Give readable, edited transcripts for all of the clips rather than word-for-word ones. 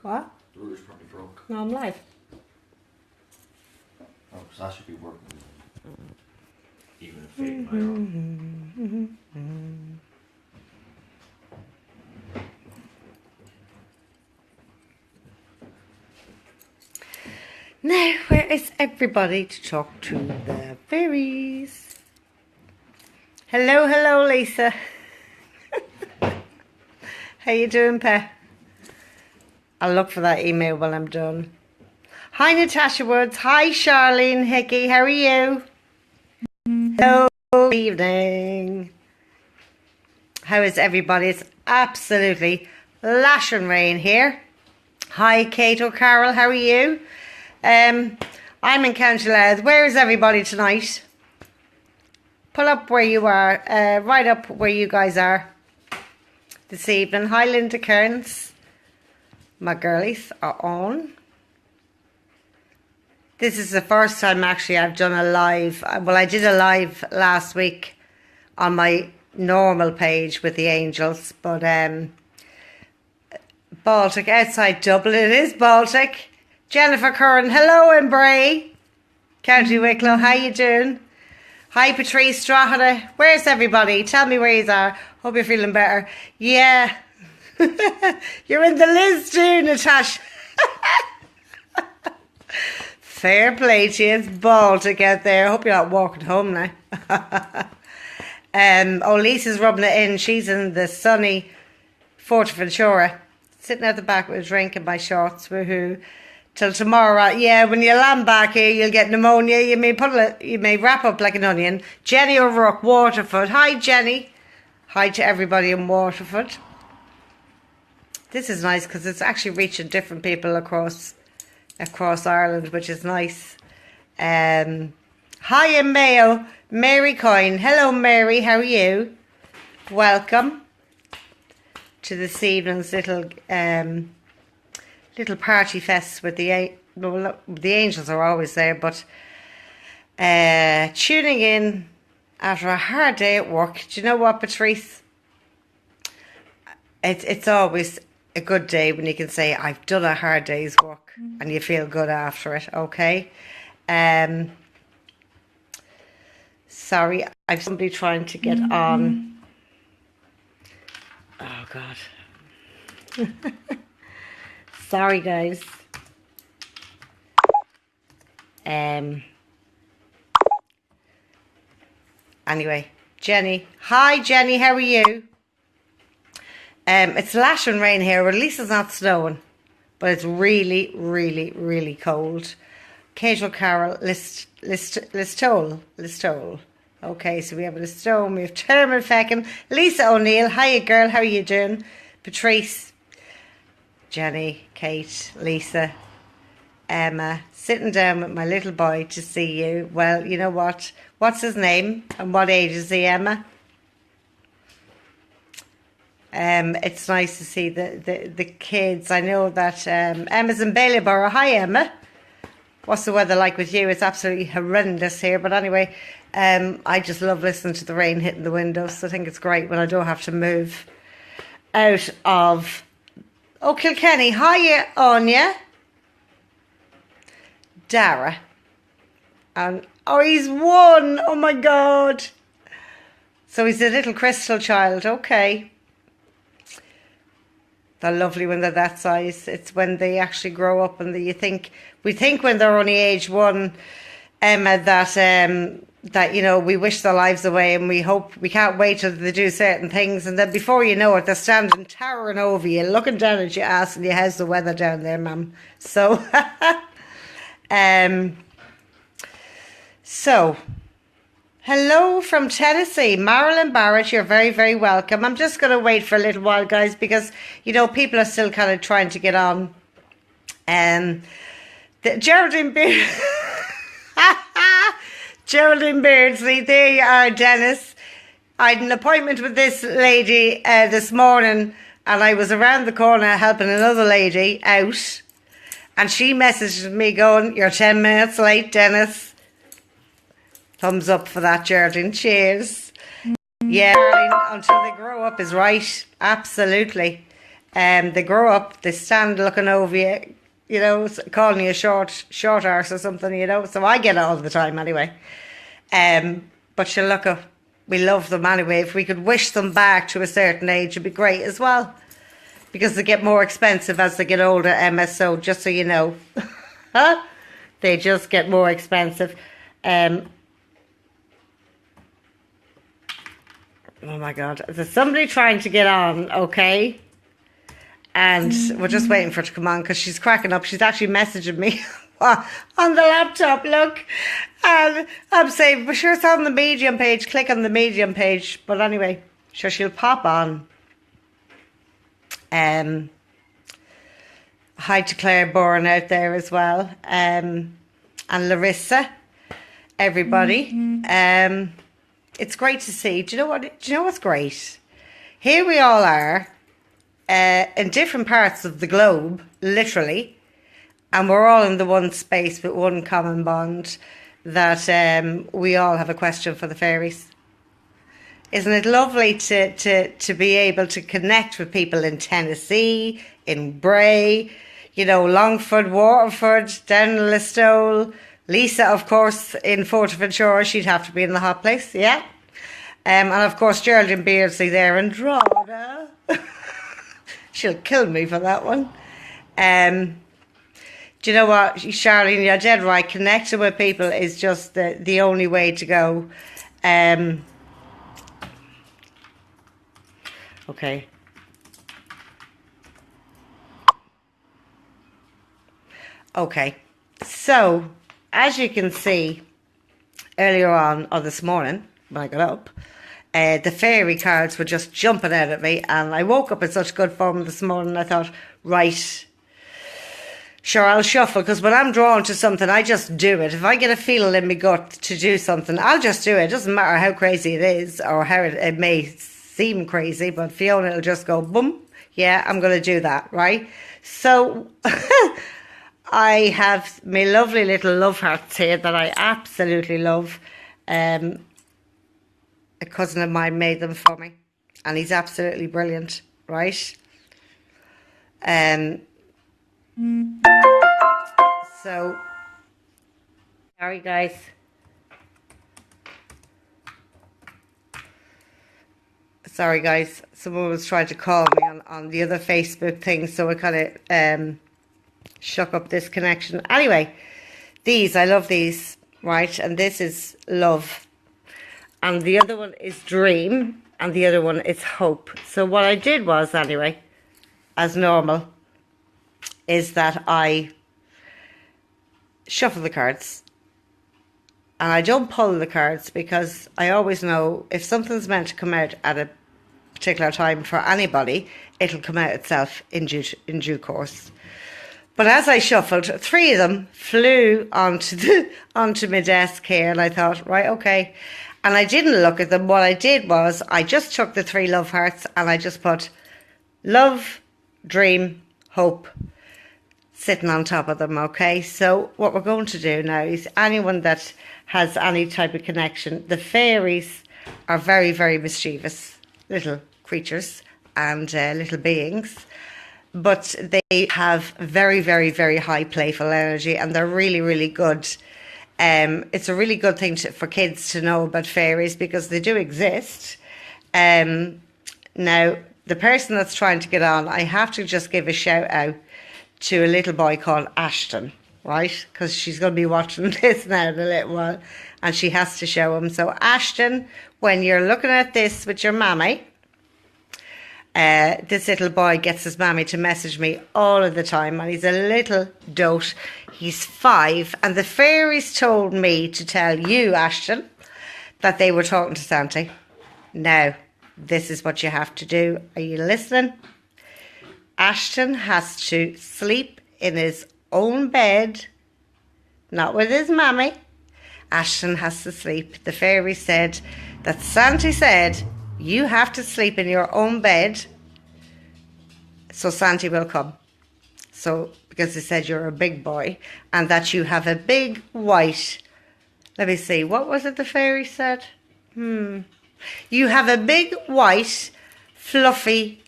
What? The router's probably broke. No, I'm live. Oh, because that should be working. Even if fading my arm. Now, where is everybody to talk to the fairies? Hello, hello, Lisa. How you doing, Pe? I'll look for that email when I'm done. Hi, Natasha Woods. Hi, Charlene Hickey. How are you? Hello, good evening. How is everybody? It's absolutely lashing rain here. Hi, Kate O'Carroll. How are you? I'm in County Louth. Where is everybody tonight? Pull up where you are. Right up where you guys are this evening. Hi, Linda Kearns. My girlies are on. This is the first time actually I've done a live. Well, I did a live last week on my normal page with the angels, but Baltic, outside Dublin. It is Baltic. Jennifer Curran, hello, Embray. County Wicklow, how you doing? Hi, Patrice Strahada. Where's everybody? Tell me where you are. Hope you're feeling better. Yeah. You're in the list too, Natasha. Fair play to you. It's Baltic out there. Hope you're not walking home now. Oh, Lisa's rubbing it in. She's in the sunny Forteventura. Sitting at the back with a drink in my shorts. Woohoo. Till tomorrow. Yeah, when you land back here, you'll get pneumonia. You may wrap up like an onion. Jenny O'Rourke, Waterford. Hi, Jenny. Hi to everybody in Waterford. This is nice because it's actually reaching different people across Ireland, which is nice. Hi in Mayo, Mary Coyne. Hello, Mary. How are you? Welcome to this evening's little party fest with the angels are always there, but tuning in after a hard day at work. Do you know what, Patrice? It's always a good day when you can say, I've done a hard day's work, and you feel good after it, okay? Sorry, I've somebody trying to get on. Oh, God. Sorry, guys. Anyway, Jenny. Hi, Jenny. How are you? It's lashing rain here. Well, at least it's not snowing, but it's really, really, really cold. Kate O'Carroll, Listowel. Okay, so we have Listowel, we have Termel Feckin, Lisa O'Neill. Hiya, girl. How are you doing? Patrice, Jenny, Kate, Lisa, Emma. Sitting down with my little boy to see you. Well, you know what? What's his name? And what age is he, Emma? It's nice to see the kids. I know that Emma's in Ballyborough. Hi, Emma. What's the weather like with you? It's absolutely horrendous here. But anyway, I just love listening to the rain hitting the windows. I think it's great when I don't have to move out of... Oh, Kilkenny. Hiya, Anya. Dara. And oh, he's one. Oh, my God. So he's a little crystal child. Okay. They're lovely when they're that size. It's when they actually grow up and we think when they're only age one, Emma, that you know, we wish their lives away and we can't wait till they do certain things, and then before you know it, they're standing towering over you, looking down at you, asking you, how's the weather down there, ma'am? So, hello from Tennessee, Marilyn Barrett. You're very, very welcome. I'm just going to wait for a little while, guys, because, you know, people are still kind of trying to get on. Geraldine Beard. Geraldine Beardsley, there you are, Dennis. I had an appointment with this lady this morning, and I was around the corner helping another lady out, and she messaged me going, "You're 10 minutes late, Dennis." Thumbs up for that, Geraldine. Cheers. Yeah, Geraldine, until they grow up is right. Absolutely. They grow up, they stand looking over you, you know, calling you a short arse or something, you know. So I get it all the time anyway. But she'll look up. We love them anyway. If we could wish them back to a certain age, it'd be great as well. Because they get more expensive as they get older, MSO, just so you know. They just get more expensive. Oh my God. There's somebody trying to get on, okay? And we're just waiting for her to come on because she's cracking up. She's actually messaging me on the laptop, look. And I'm saying, but sure, it's on the Medium page. Click on the Medium page. But anyway, sure, she'll pop on. Hi to Claire Bourne out there as well. And Larissa, everybody. It's great to see. Do you know what's great? Here we all are in different parts of the globe, literally, and we're all in the one space with one common bond that we all have a question for the fairies. Isn't it lovely to be able to connect with people in Tennessee, in Bray, you know, Longford, Waterford, down in Listowel, Lisa, of course, in Forteventura, she'd have to be in the hot place, yeah. And of course, Geraldine Beardsley there in Drogheda. She'll kill me for that one. Do you know what, Charlene, you're dead right. Connecting with people is just the only way to go. Okay. Okay. So, as you can see, earlier on, or this morning, when I got up, the fairy cards were just jumping out at me, and I woke up in such good form this morning, I thought, right, sure, I'll shuffle, because when I'm drawn to something, I just do it. If I get a feeling in my gut to do something, I'll just do it. It doesn't matter how crazy it is, or how it may seem crazy, but Fiona will just go, boom, yeah, I'm going to do that, right? So, I have my lovely little love hearts here that I absolutely love. A cousin of mine made them for me, and he's absolutely brilliant, right? So, sorry guys. Sorry guys, someone was trying to call me on the other Facebook thing, so I kind of shook up this connection. Anyway, these, I love these, right? And this is love. And the other one is dream. And the other one is hope. So what I did was, anyway, as normal, is that I shuffle the cards. And I don't pull the cards because I always know if something's meant to come out at a particular time for anybody, it'll come out itself in due course. But as I shuffled, 3 of them flew onto my desk here, and I thought, right, okay. And I didn't look at them. What I did was I just took the 3 love hearts and I just put love, dream, hope sitting on top of them, okay? So what we're going to do now is anyone that has any type of connection, the fairies are very, very mischievous little creatures and little beings. But they have very, very, very high playful energy, and they're really, really good. It's a really good thing for kids to know about fairies because they do exist. Now, the person that's trying to get on, I have to just give a shout out to a little boy called Ashton, right? Because she's going to be watching this now in a little while, and she has to show him. So, Ashton, when you're looking at this with your mammy, this little boy gets his mammy to message me all of the time, and he's a little dote. He's 5, and the fairies told me to tell you, Ashton, that they were talking to Santa. Now, this is what you have to do. Are you listening? Ashton has to sleep in his own bed, not with his mammy. Ashton has to sleep. The fairy said that Santa said, you have to sleep in your own bed, so Santa will come. So, because he said you're a big boy, and that you have a big white, let me see, what was it the fairy said? You have a big white, fluffy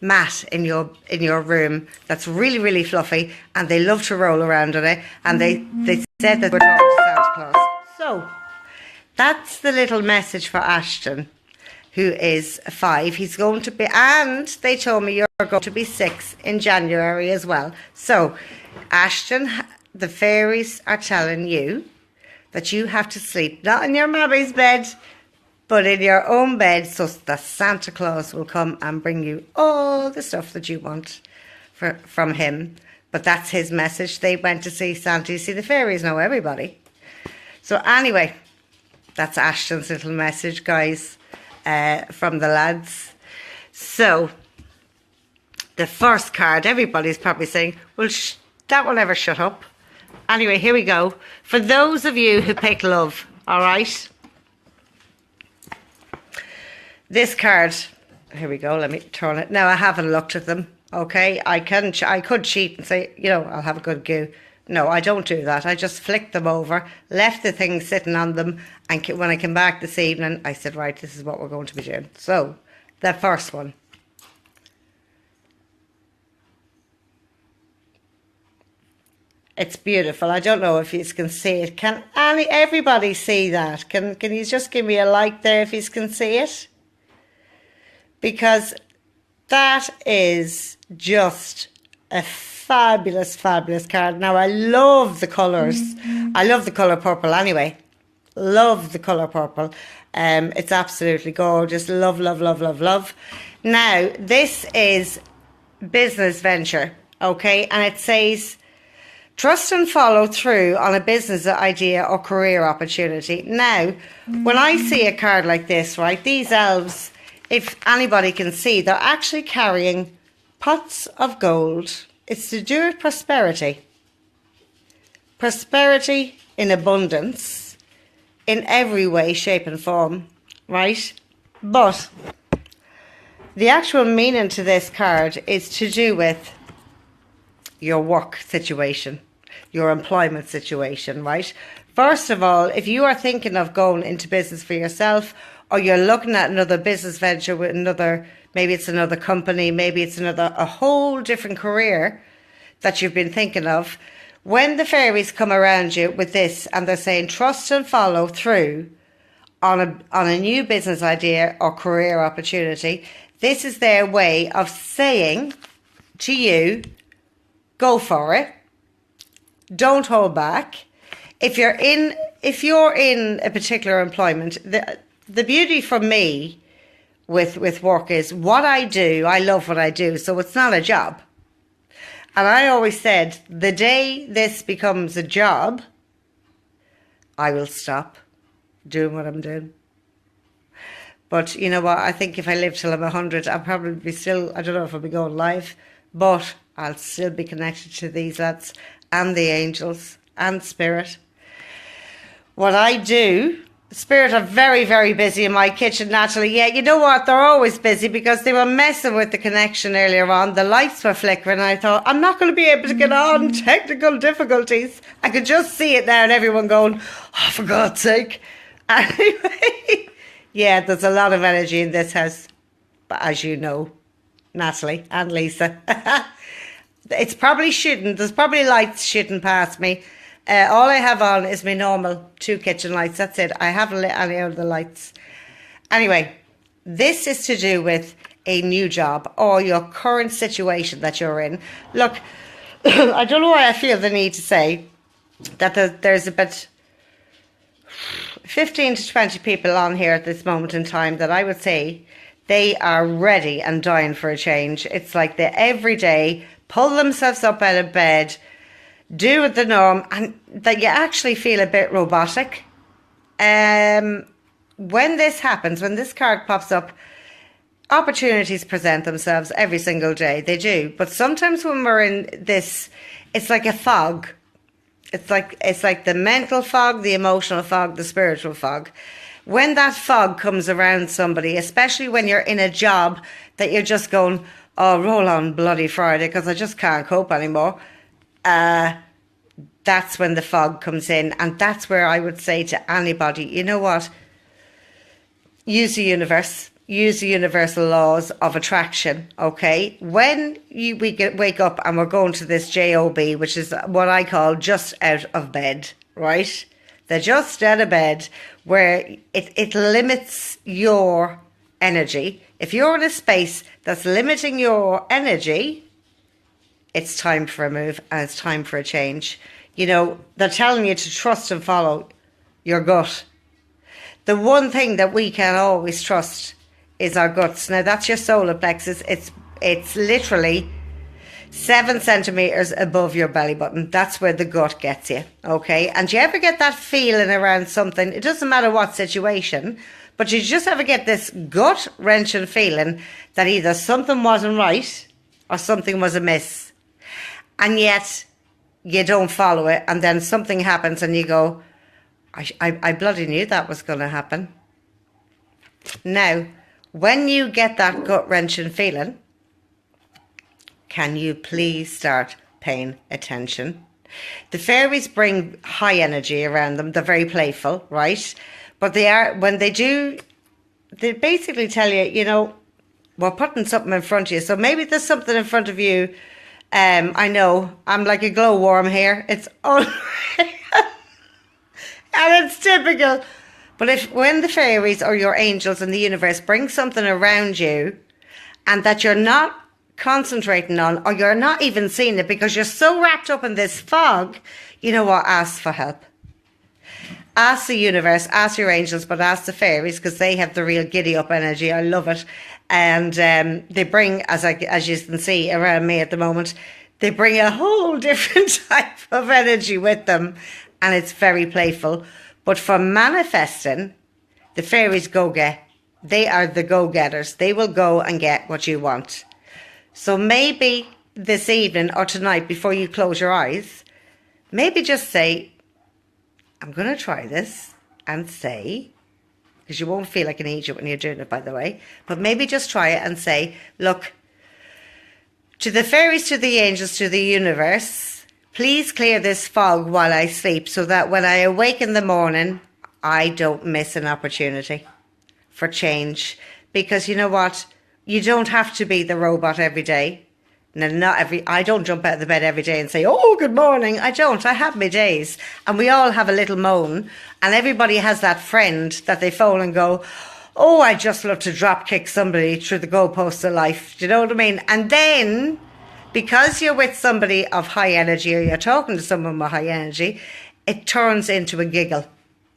mat in your room that's really, really fluffy, and they love to roll around on it, and they said that we're talking to Santa Claus. So that's the little message for Ashton, who is 5. He's going to be, and they told me you're going to be 6 in January as well. So Ashton, the fairies are telling you that you have to sleep not in your mommy's bed, but in your own bed, so that Santa Claus will come and bring you all the stuff that you want from him. But that's his message. They went to see Santa. You see, the fairies know everybody. So anyway, that's Ashton's little message, guys, from the lads. So the first card, everybody's probably saying, well, that will never shut up. Anyway, here we go. For those of you who pick love, all right? This card, here we go, let me turn it. Now, I haven't looked at them, okay? I could cheat and say, you know, I'll have a good go. No, I don't do that. I just flicked them over, left the thing sitting on them, and when I came back this evening, I said, right, this is what we're going to be doing. So, the first one. It's beautiful. I don't know if you can see it. Can everybody see that? Can you just give me a like there if you can see it? Because that is just a fabulous, fabulous card. Now, I love the colours. I love the colour purple anyway. Love the colour purple. It's absolutely gorgeous. Love, love, love, love, love. Now, this is business venture, okay? And it says, trust and follow through on a business idea or career opportunity. Now, when I see a card like this, right, these elves, if anybody can see, they're actually carrying pots of gold. It's to do with prosperity. Prosperity in abundance in every way, shape and form, right? But the actual meaning to this card is to do with your work situation, your employment situation, right? First of all, if you are thinking of going into business for yourself, or you're looking at another business venture with another, maybe it's another company, maybe it's a whole different career that you've been thinking of, when the fairies come around you with this and they're saying trust and follow through on a new business idea or career opportunity, this is their way of saying to you, go for it. Don't hold back. If you're in a particular employment, the beauty for me with work is what I do, I love what I do, so it's not a job. And I always said, the day this becomes a job, I will stop doing what I'm doing. But you know what, I think if I live till I'm 100, I'll probably be still, I don't know if I'll be going live, but I'll still be connected to these lads and the angels and Spirit. What I do, Spirit are very, very busy in my kitchen, Natalie. Yeah, you know what? They're always busy because they were messing with the connection earlier on. The lights were flickering. I thought, I'm not going to be able to get on. Technical difficulties. I could just see it now and everyone going, oh, for God's sake. Anyway, yeah, there's a lot of energy in this house. But as you know, Natalie and Lisa, it's probably shooting. There's probably lights shooting past me. All I have on is my normal 2 kitchen lights. That's it. I haven't lit any of the lights. Anyway, this is to do with a new job or your current situation that you're in. Look, I don't know why I feel the need to say that there's about 15 to 20 people on here at this moment in time that I would say they are ready and dying for a change. It's like they every day pull themselves up out of bed, do the norm, and that you actually feel a bit robotic. When this happens, when this card pops up, opportunities present themselves every single day. They do. But sometimes when we're in this, it's like a fog. It's like the mental fog, the emotional fog, the spiritual fog. When that fog comes around somebody, especially when you're in a job that you're just going, oh, roll on bloody Friday because I just can't cope anymore. That's when the fog comes in, and that's where I would say to anybody, you know what? Use the universe. use the universal laws of attraction, okay? When wake up and we're going to this job, which is what I call just out of bed, right? They're just out of bed, where it limits your energy. If you're in a space that's limiting your energy, it's time for a move and it's time for a change. You know, they're telling you to trust and follow your gut. The one thing that we can always trust is our guts. Now, that's your solar plexus. It's literally 7 centimeters above your belly button. That's where the gut gets you, okay? And you ever get that feeling around something, it doesn't matter what situation, but you just ever get this gut-wrenching feeling that either something wasn't right or something was amiss. And yet, you don't follow it, and then something happens and you go, I bloody knew that was going to happen. Now, when you get that gut-wrenching feeling, can you please start paying attention? The fairies bring high energy around them. They're very playful, right? But when they do, they basically tell you, you know, we're putting something in front of you. So maybe there's something in front of you. I know, I'm like a glowworm here. It's all... And it's typical. But when the fairies or your angels in the universe bring something around you and that you're not concentrating on, or you're not even seeing it because you're so wrapped up in this fog, you know what? Ask for help. Ask the universe, ask your angels, but ask the fairies, because they have the real giddy up energy. I love it. And they bring, as you can see around me at the moment, they bring a whole different type of energy with them. And it's very playful. But for manifesting, the fairies they are the go-getters. They will go and get what you want. So maybe this evening or tonight, before you close your eyes, maybe just say, I'm going to try this, and say, because you won't feel like an idiot when you're doing it, by the way, but maybe just try it and say, look, to the fairies, to the angels, to the universe, please clear this fog while I sleep so that when I awake in the morning, I don't miss an opportunity for change. Because you know what? You don't have to be the robot every day. Now, I don't jump out of the bed every day and say, oh, good morning. I don't. I have my days. And we all have a little moan. And everybody has that friend that they phone and go, oh, I just love to drop kick somebody through the goalposts of life. Do you know what I mean? And then, because you're with somebody of high energy, or you're talking to someone with high energy, it turns into a giggle.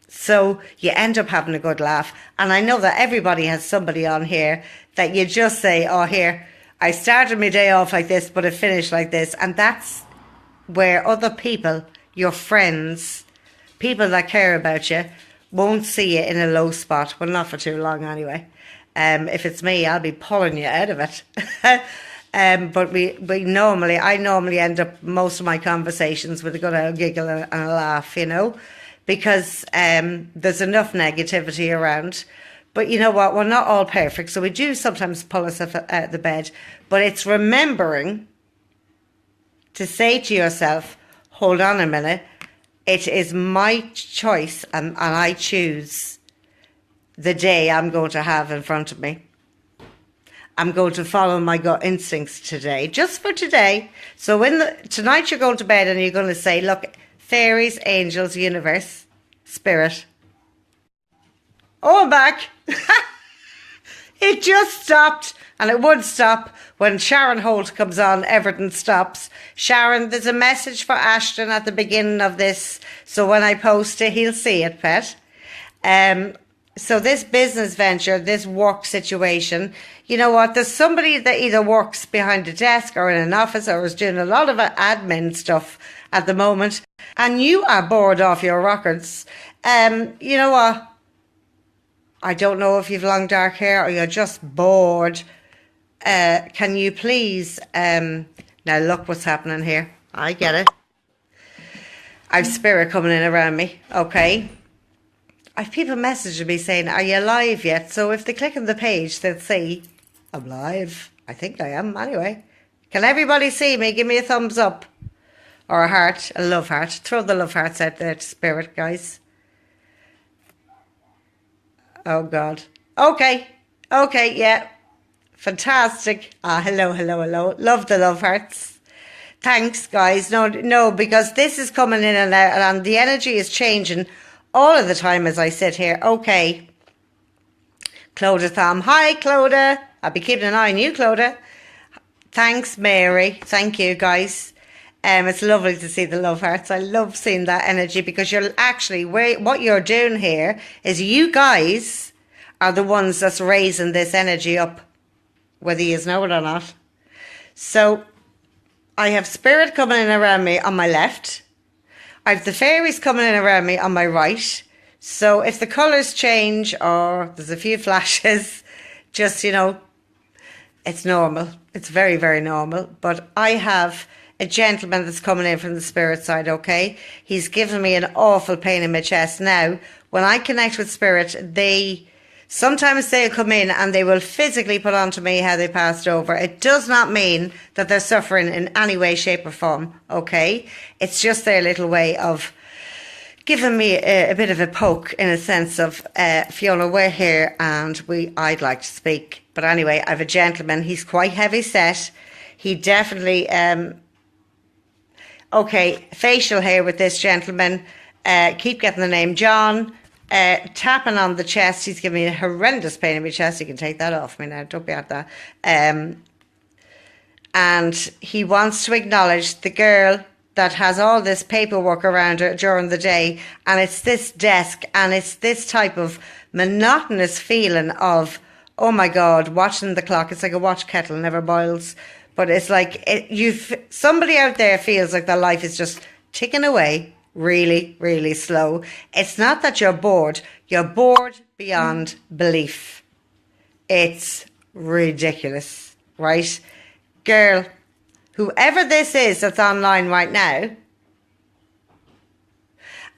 So you end up having a good laugh. And I know that everybody has somebody on here that you just say, oh, here, I started my day off like this, but it finished like this. And that's where other people, your friends, people that care about you, won't see you in a low spot. Well, not for too long anyway. If it's me, I'll be pulling you out of it. But I normally end up most of my conversations with a good old giggle and a laugh, you know, because there's enough negativity around. But you know what? We're not all perfect, so we do sometimes pull ourselves out of the bed. But it's remembering to say to yourself, hold on a minute, it is my choice, and I choose the day I'm going to have in front of me. I'm going to follow my gut instincts today, just for today. So tonight you're going to bed and you're going to say, look, fairies, angels, universe, spirit. Oh, I'm back. It just stopped, and it would stop when Sharon Holt comes on. Everything stops. Sharon, there's a message for Ashton at the beginning of this, so when I post it, he'll see it, pet. So this business venture, this work situation, you know what? There's somebody that either works behind a desk or in an office or is doing a lot of admin stuff at the moment, and you are bored off your rockers. You know what? I don't know if you've long dark hair or you're just bored. Can you please... now look what's happening here. I get it. I've spirit coming in around me, okay? I've people messaging me saying, are you live yet? So if they click on the page, they'll see, I'm live. I think I am, anyway. Can everybody see me? Give me a thumbs up. Or a heart, a love heart. Throw the love hearts out there to spirit, guys. Oh, God. Okay. Okay, yeah. Fantastic. Hello, hello, hello. Love the love hearts. Thanks, guys. No, because this is coming in and out, and the energy is changing all of the time as I sit here. Okay. Clodagh Thom. Hi, Clodagh. I'll be keeping an eye on you, Clodagh. Thanks, Mary. Thank you, guys. It's lovely to see the love hearts. I love seeing that energy because you're actually, what you're doing here is you guys are the ones that's raising this energy up, whether you know it or not. So I have spirit coming in around me on my left. I have the fairies coming in around me on my right. So if the colours change or there's a few flashes, just, it's normal. It's very, very normal. But I have a gentleman that's coming in from the spirit side, okay? He's given me an awful pain in my chest. Now, when I connect with spirit, sometimes they'll come in and they will physically put onto me how they passed over. It does not mean that they're suffering in any way, shape or form, okay? It's just their little way of giving me a bit of a poke in a sense of, Fiona, we're here and I'd like to speak. But anyway, I have a gentleman. He's quite heavy set. He definitely, okay, facial hair with this gentleman. Keep getting the name John. Tapping on the chest. He's giving me a horrendous pain in my chest. You can take that off me now. Don't be at that. And he wants to acknowledge the girl that has all this paperwork around her during the day. And it's this desk and it's this type of monotonous feeling of, oh my God, watching the clock. It's like a watch kettle, never boils. But it's like somebody out there feels like their life is just ticking away really, really slow. It's not that you're bored. You're bored beyond belief. It's ridiculous, right? Girl, whoever this is that's online right now,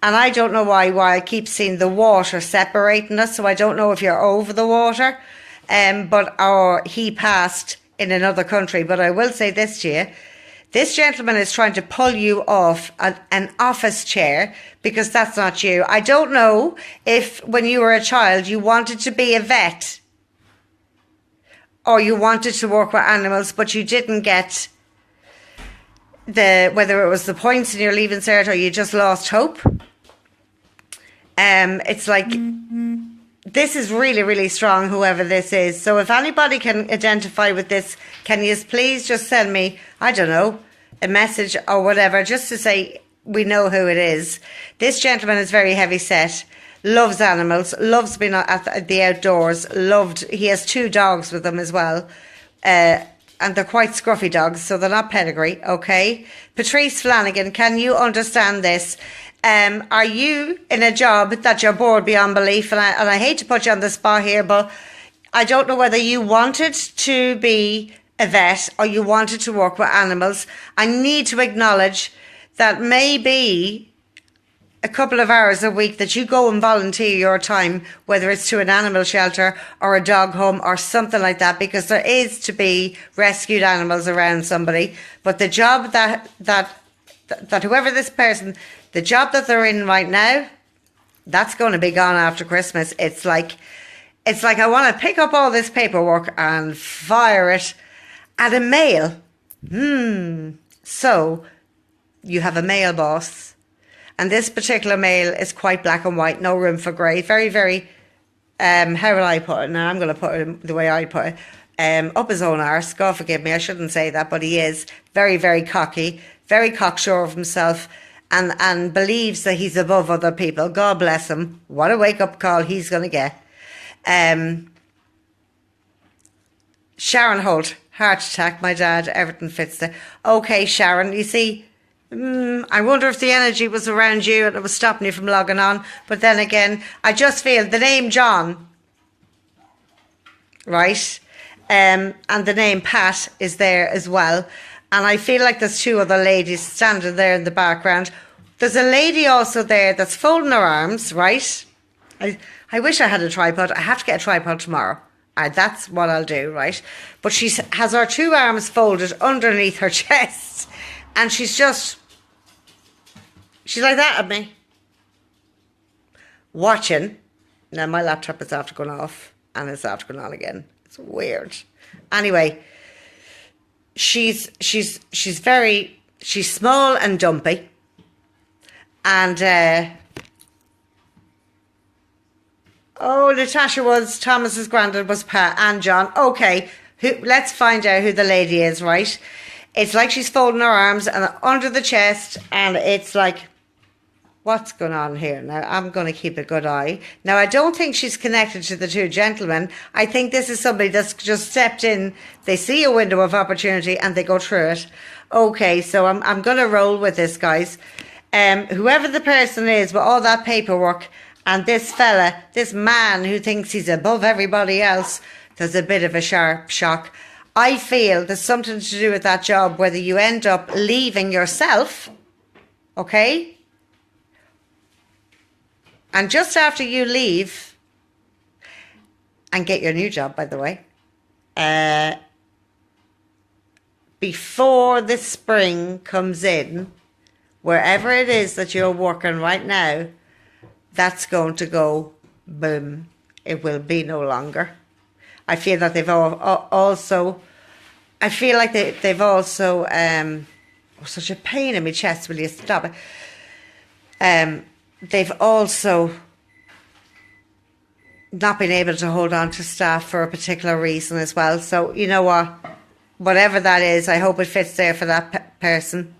and I don't know why I keep seeing the water separating us, so I don't know if you're over the water, or he passed in another country. But I will say this to you. This gentleman is trying to pull you off an office chair because that's not you. I don't know if when you were a child you wanted to be a vet or you wanted to work with animals, but you didn't get whether it was the points in your leaving cert or you just lost hope. It's like this is really, really strong, whoever this is. So if anybody can identify with this, can you please just send me, I don't know, a message or whatever, just to say we know who it is. This gentleman is very heavy set, loves animals, loves being at the outdoors, he has 2 dogs with him as well. And they're quite scruffy dogs, so they're not pedigree, okay? Patrice Flanagan, can you understand this? Are you in a job that you're bored beyond belief? And I hate to put you on the spot here, but I don't know whether you wanted to be a vet or you wanted to work with animals. I need to acknowledge that maybe a couple of hours a week that you go and volunteer your time, whether it's to an animal shelter or a dog home or something like that, because there is to be rescued animals around somebody. But the job that whoever this person, the job that they're in right now, that's going to be gone after Christmas. It's like I want to pick up all this paperwork and fire it at a male. So you have a male boss, and this particular male is quite black and white, no room for grey. Very, very, how will I put it now? I'm going to put it the way I put it. Up his own arse. God forgive me, I shouldn't say that, but he is very, very cocky, very cocksure of himself, and believes that he's above other people. God bless him. What a wake-up call he's going to get. Sharon Holt, heart attack, my dad, everything fits there. Okay, Sharon, you see, I wonder if the energy was around you and it was stopping you from logging on. But then again, I just feel the name John, right? And the name Pat is there as well. And I feel like there's 2 other ladies standing there in the background. There's a lady also there that's folding her arms, right? I wish I had a tripod. I have to get a tripod tomorrow. That's what I'll do, right? But she has her 2 arms folded underneath her chest. And she's like that at me. Watching. Now my laptop is after going off. and it's after going on again. It's weird. Anyway, she's small and dumpy, and Natasha was Thomas's granddad was Pat and John. Okay, let's find out who the lady is, right? It's like she's folding her arms and under the chest, and it's like, what's going on here? Now, I'm going to keep a good eye. Now, I don't think she's connected to the two gentlemen. I think this is somebody that's just stepped in. They see a window of opportunity and they go through it. Okay, so I'm going to roll with this, guys. Whoever the person is with all that paperwork and this fella, this man who thinks he's above everybody else, there's a bit of a sharp shock. I feel there's something to do with that job, whether you end up leaving yourself, okay? And just after you leave and get your new job, by the way, before the spring comes in, wherever it is that you're working right now, that's going to go boom. It will be no longer. I feel that they've also, such a pain in my chest, will you stop it? They've also not been able to hold on to staff for a particular reason as well. So, you know what? Whatever that is, I hope it fits there for that person.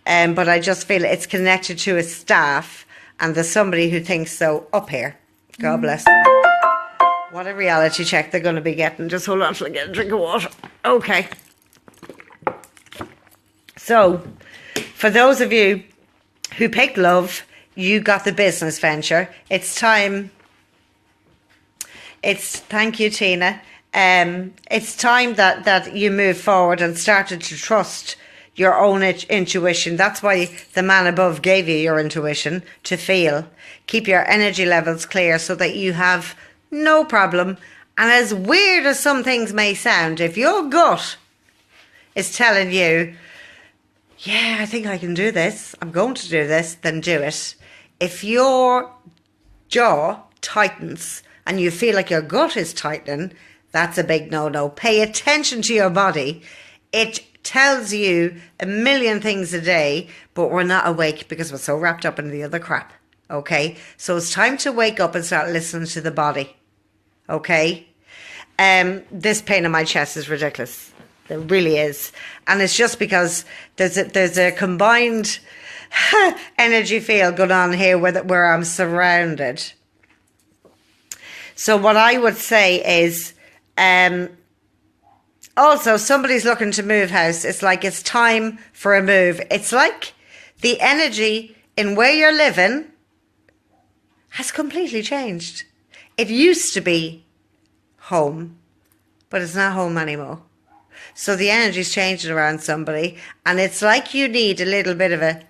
But I just feel it's connected to a staff, and there's somebody who thinks so up here. God bless them. What a reality check they're going to be getting. Just hold on till I get a drink of water. Okay. So, for those of you who picked love, you got the business venture. It's time. Thank you, Tina. It's time that you move forward and started to trust your own intuition. That's why the man above gave you your intuition to feel. Keep your energy levels clear so that you have no problem. And as weird as some things may sound, if your gut is telling you, yeah, I think I can do this, I'm going to do this, then do it. If your jaw tightens and you feel like your gut is tightening, that's a big no-no. Pay attention to your body. It tells you a million things a day, but we're not awake because we're so wrapped up in the other crap. Okay? So it's time to wake up and start listening to the body. Okay? This pain in my chest is ridiculous. It really is. And it's just because there's a combined energy field going on here where I'm surrounded. So what I would say is, also somebody's looking to move house. It's like it's time for a move. It's like the energy in where you're living has completely changed. It used to be home, but it's not home anymore. So the energy's changing around somebody, and it's like you need a little bit of a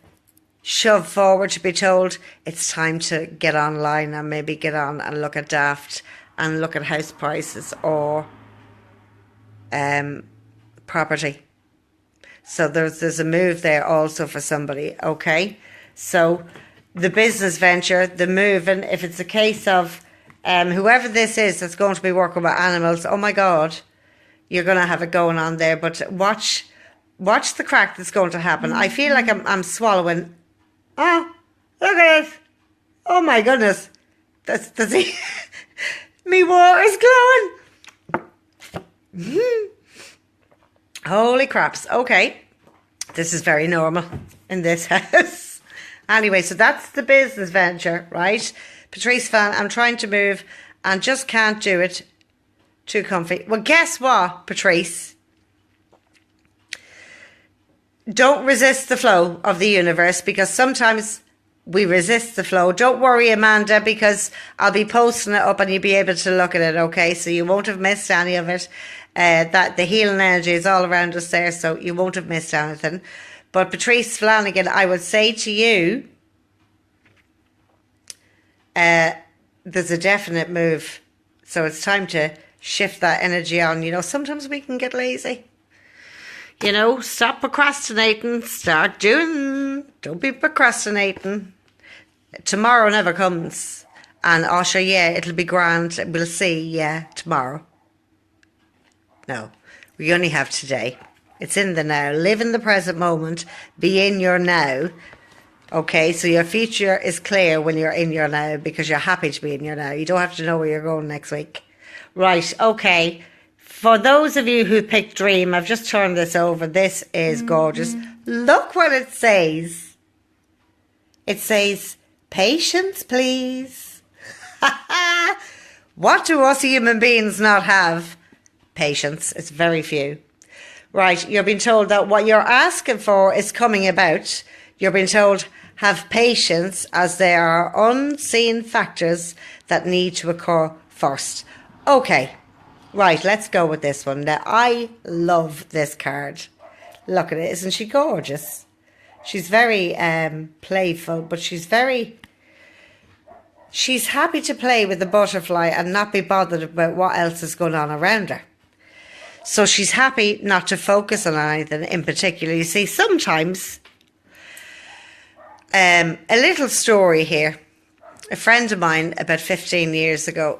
shove forward to be told it's time to get online and maybe get on and look at Daft and look at house prices or property. So there's a move there also for somebody. Okay, so the business venture, the moving, if it's a case of whoever this is that's going to be working with animals, oh my God, you're going to have it going on there. But watch the crack that's going to happen. I feel like I'm swallowing. Oh, look at it. Oh my goodness. That's me water's glowing. Holy craps. Okay. This is very normal in this house. Anyway, so that's the business venture, right? Patrice fan, I'm trying to move and just can't do it. Too comfy. Well, guess what, Patrice? Don't resist the flow of the universe, because sometimes we resist the flow. Don't worry, Amanda, because I'll be posting it up and you'll be able to look at it, okay? So you won't have missed any of it. That the healing energy is all around us there, so you won't have missed anything. But Patrice Flanagan, I would say to you, there's a definite move. So it's time to shift that energy on. You know, sometimes we can get lazy. You know, stop procrastinating, start doing. Don't be procrastinating. Tomorrow never comes. And oh sure, yeah, it'll be grand. We'll see, yeah, tomorrow. No, we only have today. It's in the now. Live in the present moment. Be in your now. Okay, so your future is clear when you're in your now because you're happy to be in your now. You don't have to know where you're going next week. Right, okay. For those of you who picked Dream, I've just turned this over. This is gorgeous. Look what it says. It says, patience, please. What do us human beings not have? Patience. It's very few. Right, you're being told that what you're asking for is coming about. You're being told, have patience as there are unseen factors that need to occur first. Okay, right, let's go with this one. Now, I love this card. Look at it, isn't she gorgeous? She's very playful, but she's happy to play with the butterfly and not be bothered about what else is going on around her. So she's happy not to focus on anything in particular. You see, sometimes, a little story here. A friend of mine about 15 years ago,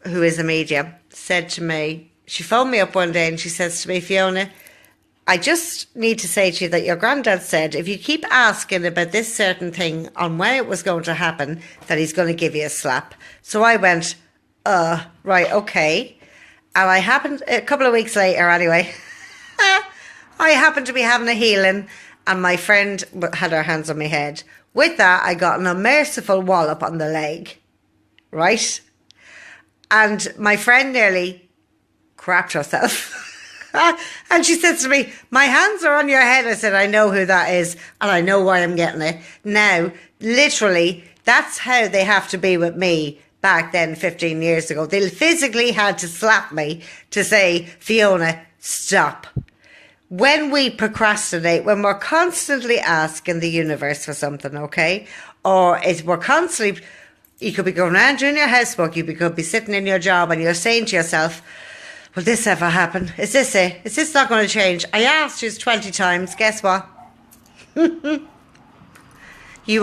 who is a medium, said to me, she phoned me up one day and she says to me, Fiona, I just need to say to you that your granddad said if you keep asking about this certain thing on when it was going to happen, that he's going to give you a slap. So I went, right, okay. And I happened, a couple of weeks later anyway, I happened to be having a healing and my friend had her hands on my head. With that, I got an unmerciful wallop on the leg, right? And my friend nearly crapped herself. And she says to me, my hands are on your head. I said, I know who that is and I know why I'm getting it. Now, literally, that's how they have to be with me. Back then, 15 years ago, they physically had to slap me to say, Fiona, stop. When we procrastinate, when we're constantly asking the universe for something, okay? Or we're constantly, you could be going around doing your housework, you could be sitting in your job and you're saying to yourself, will this ever happen? Is this it? Is this not going to change? I asked you 20 times, guess what? You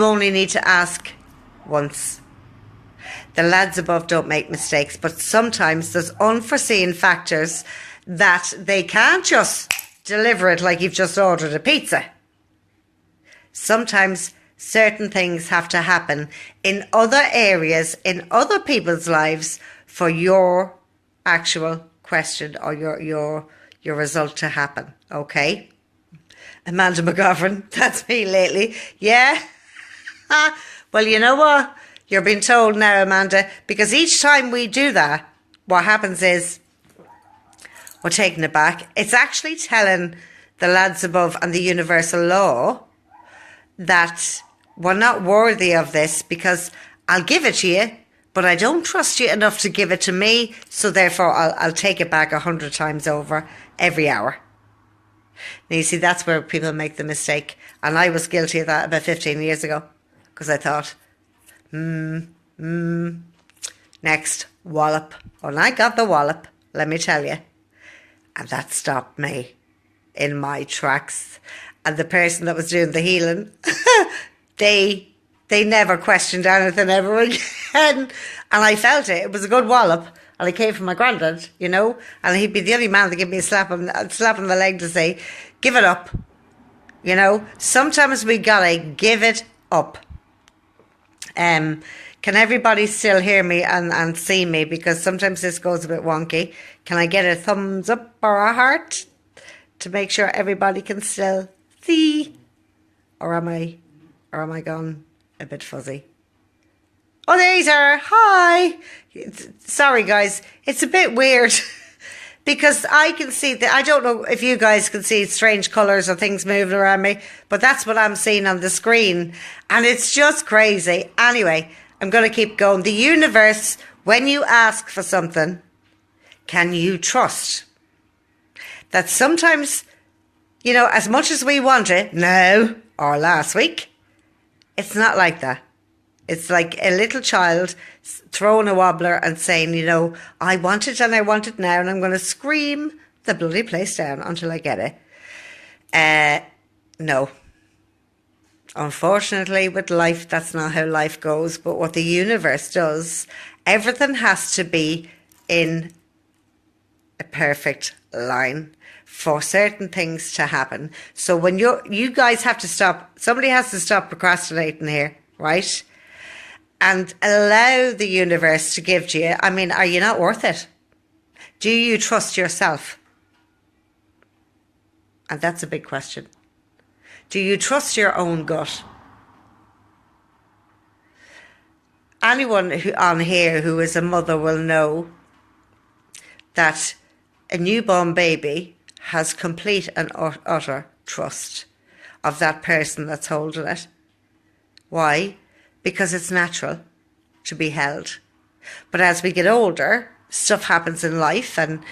only need to ask once. The lads above don't make mistakes, but sometimes there's unforeseen factors that they can't just deliver it like you've just ordered a pizza. Sometimes certain things have to happen in other areas, in other people's lives for your actual question or your result to happen, okay? Amanda McGovern, that's me lately. Yeah? Well, you know what? You're being told now, Amanda, because each time we do that, what happens is we're taking it back. It's actually telling the lads above and the universal law that we're not worthy of this because I'll give it to you, but I don't trust you enough to give it to me, so therefore I'll take it back 100 times over every hour. Now, you see, that's where people make the mistake. And I was guilty of that about 15 years ago because I thought, next, wallop. When I got the wallop, let me tell you, and that stopped me in my tracks. And the person that was doing the healing, they never questioned anything ever again. And I felt it. It was a good wallop. And it came from my granddad, you know. And he'd be the only man to give me a slap on the leg to say, give it up. You know, sometimes we gotta give it up. Can everybody still hear me and see me? Because sometimes this goes a bit wonky. Can I get a thumbs up or a heart to make sure everybody can still see? Or am I gone a bit fuzzy? Oh, there you are. Hi. Sorry, guys. It's a bit weird because I can see that. I don't know if you guys can see strange colours or things moving around me, but that's what I'm seeing on the screen. And it's just crazy. Anyway, I'm going to keep going. The universe, when you ask for something, can you trust that sometimes, you know, as much as we want it now or last week, it's not like that. It's like a little child throwing a wobbler and saying, you know, I want it and I want it now and I'm going to scream the bloody place down until I get it. No. Unfortunately, with life, that's not how life goes. But what the universe does, everything has to be in a perfect line for certain things to happen. So when you guys have to stop, somebody has to stop procrastinating here, right? And allow the universe to give to you. I mean, are you not worth it? Do you trust yourself? And that's a big question. Do you trust your own gut? Anyone on here who is a mother will know that a newborn baby has complete and utter trust of that person that's holding it. Why? Because it's natural to be held. But as we get older, stuff happens in life, and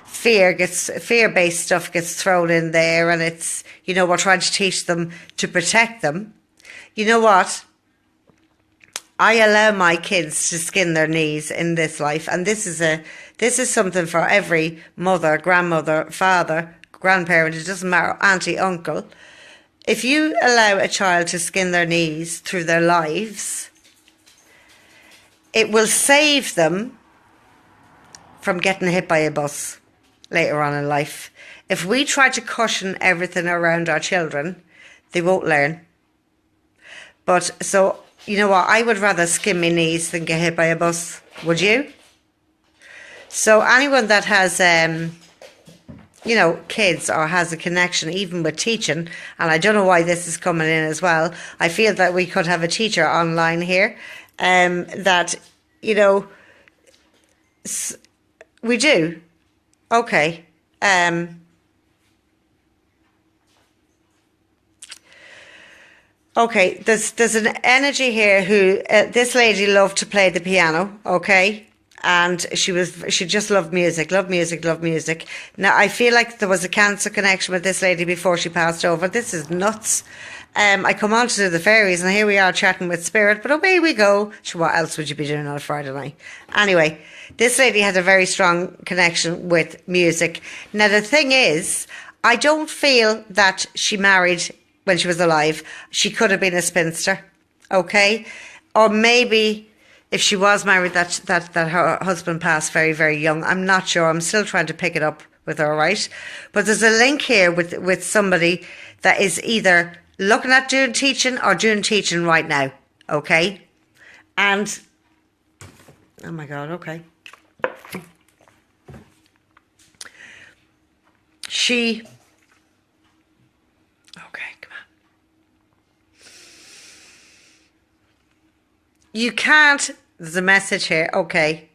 fear-based stuff gets thrown in there, and it's, we're trying to teach them to protect them. You know what? I allow my kids to skin their knees in this life, and this is something for every mother, grandmother, father, grandparent, it doesn't matter, auntie, uncle. If you allow a child to skin their knees through their lives, it will save them from getting hit by a bus later on in life. If we try to cushion everything around our children, they won't learn. But so, you know what, I would rather skin my knees than get hit by a bus. Would you? So anyone that has, kids or has a connection even with teaching, and I don't know why this is coming in as well, I feel that we could have a teacher online here, that, we do. Okay. Okay, there's an energy here who, this lady loved to play the piano, okay? And she just loved music. Now, I feel like there was a cancer connection with this lady before she passed over. This is nuts. I come on to the fairies, and here we are chatting with spirit, but away we go. So what else would you be doing on a Friday night? Anyway, this lady had a very strong connection with music. Now, the thing is, I don't feel that she married when she was alive. She could have been a spinster, okay? Or maybe if she was married, that her husband passed very, very young. I'm not sure. I'm still trying to pick it up with her, right? But there's a link here with somebody that is either looking at doing teaching or doing teaching right now, okay? And, oh my God, okay. Okay, come on. You can't, there's a message here, okay.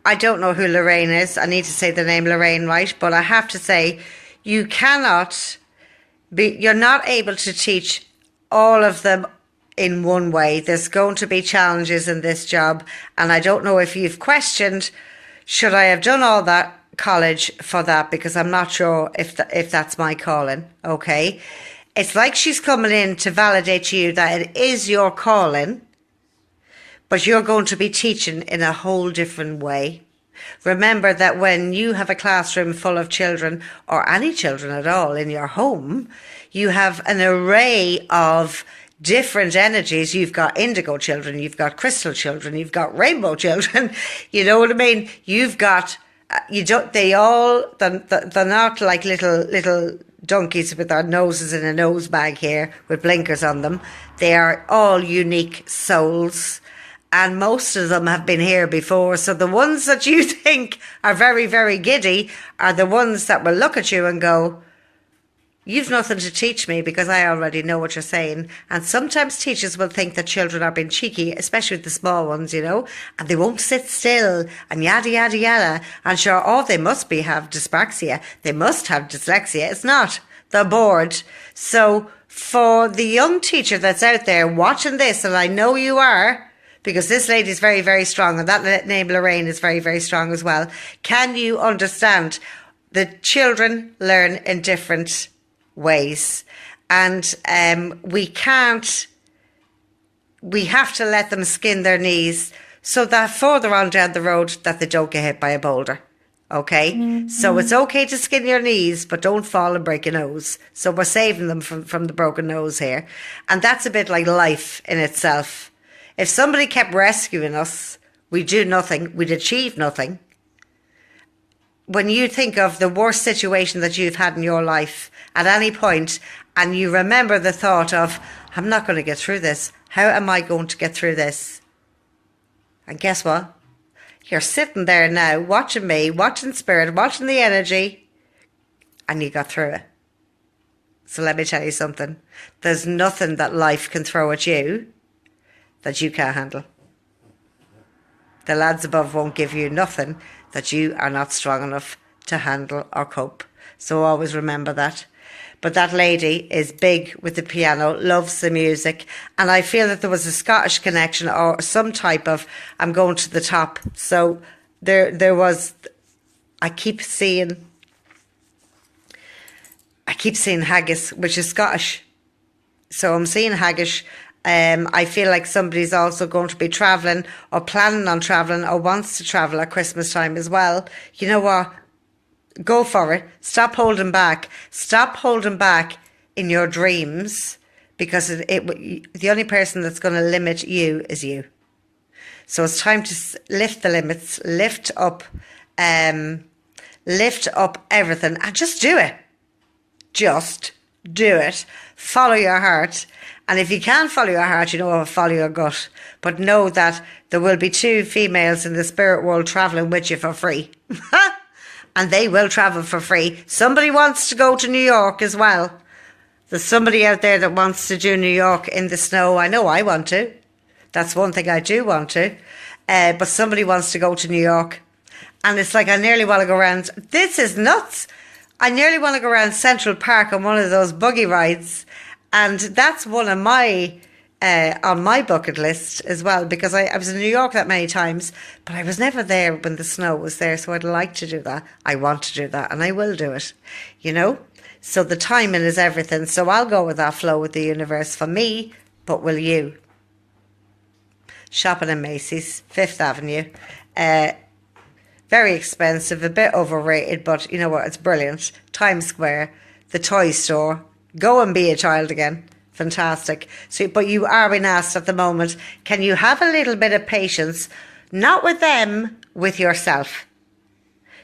I don't know who Lorraine is. I need to say the name Lorraine right, but I have to say, you're not able to teach all of them in one way. There's going to be challenges in this job, and I don't know if you've questioned, should I have done all that college for that, because I'm not sure if that's my calling, okay? It's like she's coming in to validate to you that it is your calling, but you're going to be teaching in a whole different way. Remember that when you have a classroom full of children, or any children at all in your home, you have an array of different energies. You've got indigo children, you've got crystal children, you've got rainbow children. You know what I mean? You've got, they're not like little donkeys with their noses in a nose bag here with blinkers on them. They are all unique souls. And most of them have been here before. So the ones that you think are very, very giddy are the ones that will look at you and go, you've nothing to teach me because I already know what you're saying. And sometimes teachers will think that children are being cheeky, especially the small ones, and they won't sit still and yada, yada, yada. And sure, they must have dyspraxia. They must have dyslexia. It's not. They're bored. So for the young teacher that's out there watching this, and I know you are, because this lady is very, very strong, and that name Lorraine is very, very strong as well. Can you understand? The children learn in different ways, and we have to let them skin their knees so that further on down the road that they don't get hit by a boulder. Okay, so it's okay to skin your knees, but don't fall and break your nose. So we're saving them from the broken nose here. And that's a bit like life in itself. If somebody kept rescuing us, we'd do nothing, we'd achieve nothing. When you think of the worst situation that you've had in your life at any point, and you remember the thought of, I'm not going to get through this. How am I going to get through this? And guess what? You're sitting there now, watching me, watching spirit, watching the energy, and you got through it. So let me tell you something. There's nothing that life can throw at you that you can't handle. The lads above won't give you nothing that you are not strong enough to handle or cope. So always remember that. But that lady is big with the piano, loves the music, and I feel that there was a Scottish connection or some type of, I'm going to the top. So there was, I keep seeing haggis, which is Scottish. So I'm seeing haggis. I feel like somebody's also going to be travelling or planning on travelling or wants to travel at Christmas time as well. You know what? Go for it. Stop holding back. Stop holding back in your dreams, because the only person that's going to limit you is you. So it's time to lift the limits, lift up everything, and just do it. Just do it. Follow your heart. And if you can't follow your heart, you know, follow your gut. But know that there will be 2 females in the spirit world travelling with you for free. And they will travel for free. Somebody wants to go to New York as well. There's somebody out there that wants to do New York in the snow. I know I want to. That's one thing I do want to. But somebody wants to go to New York. And it's like, I nearly want to go around. This is nuts. I nearly want to go around Central Park on one of those buggy rides. And that's one of my, on my bucket list as well, because I was in New York that many times, but I was never there when the snow was there. So I'd like to do that. I want to do that, and I will do it, you know. So the timing is everything. So I'll go with that flow with the universe for me, but will you? Shopping in Macy's, 5th Avenue. Very expensive, a bit overrated, but you know what? It's brilliant. Times Square, the toy store. Go and be a child again. Fantastic. So, but you are being asked at the moment, can you have a little bit of patience, not with them, with yourself?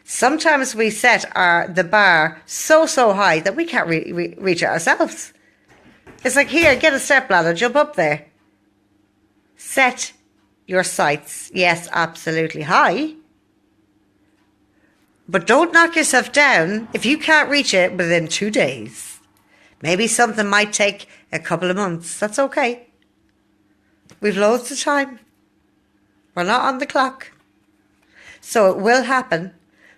Sometimes we set the bar so high that we can't reach it ourselves. It's like, here, get a stepladder, jump up there. Set your sights, yes, absolutely high. But don't knock yourself down if you can't reach it within 2 days. Maybe something might take a couple of months. That's okay. We've loads of time. We're not on the clock. So it will happen.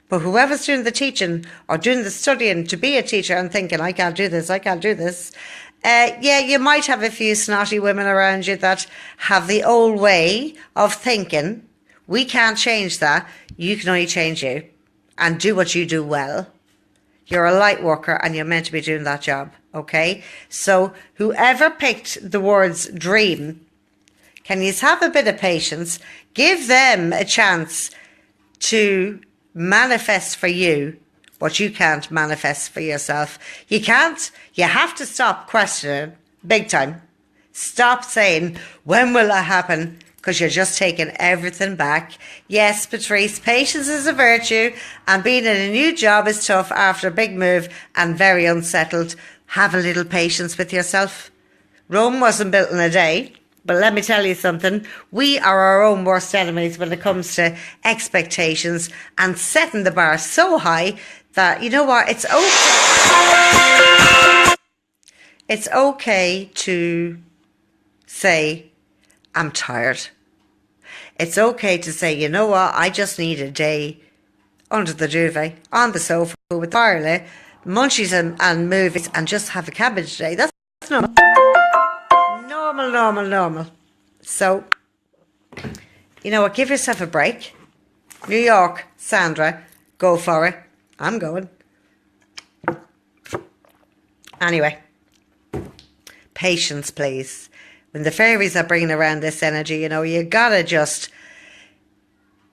But whoever's doing the teaching or doing the studying to be a teacher and thinking, I can't do this, yeah, you might have a few snotty women around you that have the old way of thinking. We can't change that. You can only change you and do what you do well. You're a light worker and you're meant to be doing that job, okay? So whoever picked the words dream, can you have a bit of patience? Give them a chance to manifest for you what you can't manifest for yourself. You can't. You have to stop questioning big time. Stop saying, when will that happen? Because you're just taking everything back. Yes, Patrice, patience is a virtue, and being in a new job is tough after a big move and very unsettled. Have a little patience with yourself. Rome wasn't built in a day, but let me tell you something. We are our own worst enemies when it comes to expectations and setting the bar so high that, you know what, it's okay. It's okay to say, I'm tired. It's okay to say, you know what, I just need a day under the duvet, on the sofa with the fire, munchies and movies, and just have a cabbage day. That's normal. Normal. So, you know what, give yourself a break. New York, Sandra, go for it. I'm going. Anyway, patience, please. When the fairies are bringing around this energy, you know, you gotta just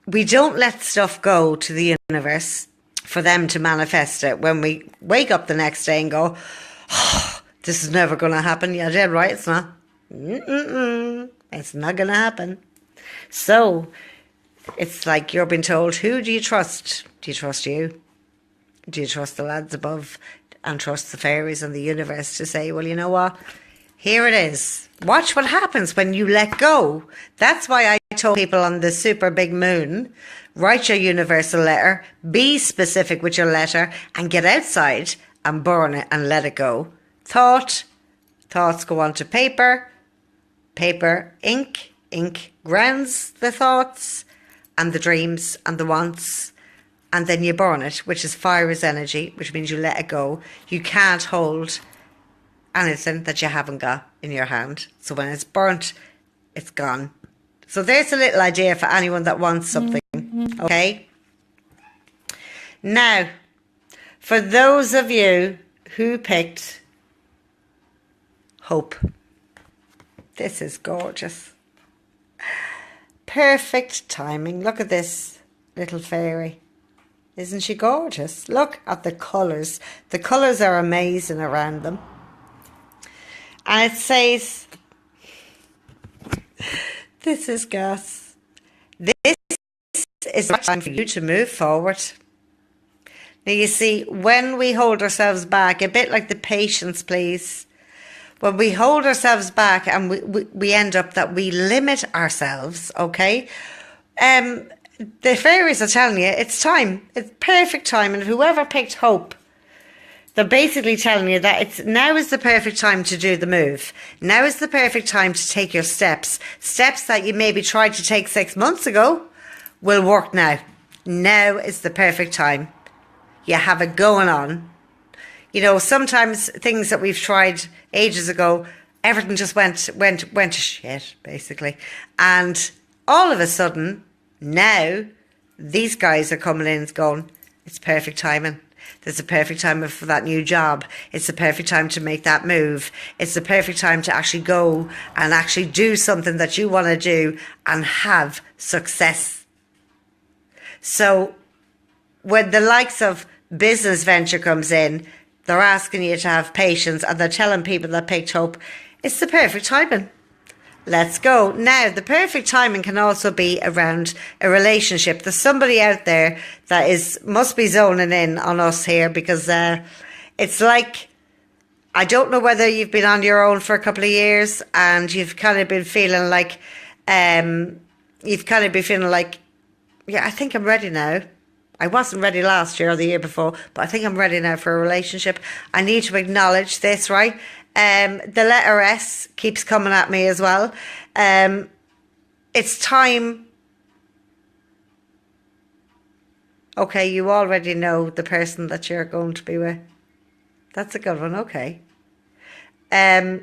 we don't let stuff go to the universe for them to manifest it. When we wake up the next day and go, oh, this is never going to happen. Yeah, dead right, it's not. It's not going to happen. So it's like you're being told, who do you trust? Do you trust you? Do you trust the lads above and trust the fairies and the universe to say, well, you know what? Here it is. Watch what happens when you let go. That's why I told people on the super big moon, write your universal letter, be specific with your letter, and get outside and burn it and let it go. Thoughts go onto paper, ink grounds the thoughts and the dreams and the wants, and then you burn it, which is fire is energy, which means you let it go. You can't hold anything that you haven't got in your hand. So when it's burnt, it's gone. So there's a little idea for anyone that wants something, okay? Now, for those of you who picked hope, this is gorgeous. Perfect timing. Look at this little fairy. Isn't she gorgeous? Look at the colours. The colours are amazing around them. And it says, this is gas. This is time for you to move forward. Now you see, when we hold ourselves back, a bit like the patience, please. When we hold ourselves back and we end up that we limit ourselves, okay? The fairies are telling you, it's time. It's perfect time. And whoever picked hope, they're basically telling you that now is the perfect time to do the move. Now is the perfect time to take your steps. Steps that you maybe tried to take 6 months ago will work now. Now is the perfect time. You have it going on. You know, sometimes things that we've tried ages ago, everything just went to shit, basically. And all of a sudden, now, these guys are coming in and going, it's perfect timing. There's a perfect time for that new job. It's the perfect time to make that move. It's the perfect time to actually go and actually do something that you want to do and have success. So when the likes of business venture comes in, they're asking you to have patience and they're telling people that picked hope, it's the perfect timing. Let's go. Now, the perfect timing can also be around a relationship. There's somebody out there that must be zoning in on us here because it's like, I don't know whether you've been on your own for a couple of years and you've kind of been feeling like, yeah, I think I'm ready now. I wasn't ready last year or the year before, but I think I'm ready now for a relationship. I need to acknowledge this, right? The letter S keeps coming at me as well. It's time. Okay, you already know the person that you're going to be with. That's a good one, okay. I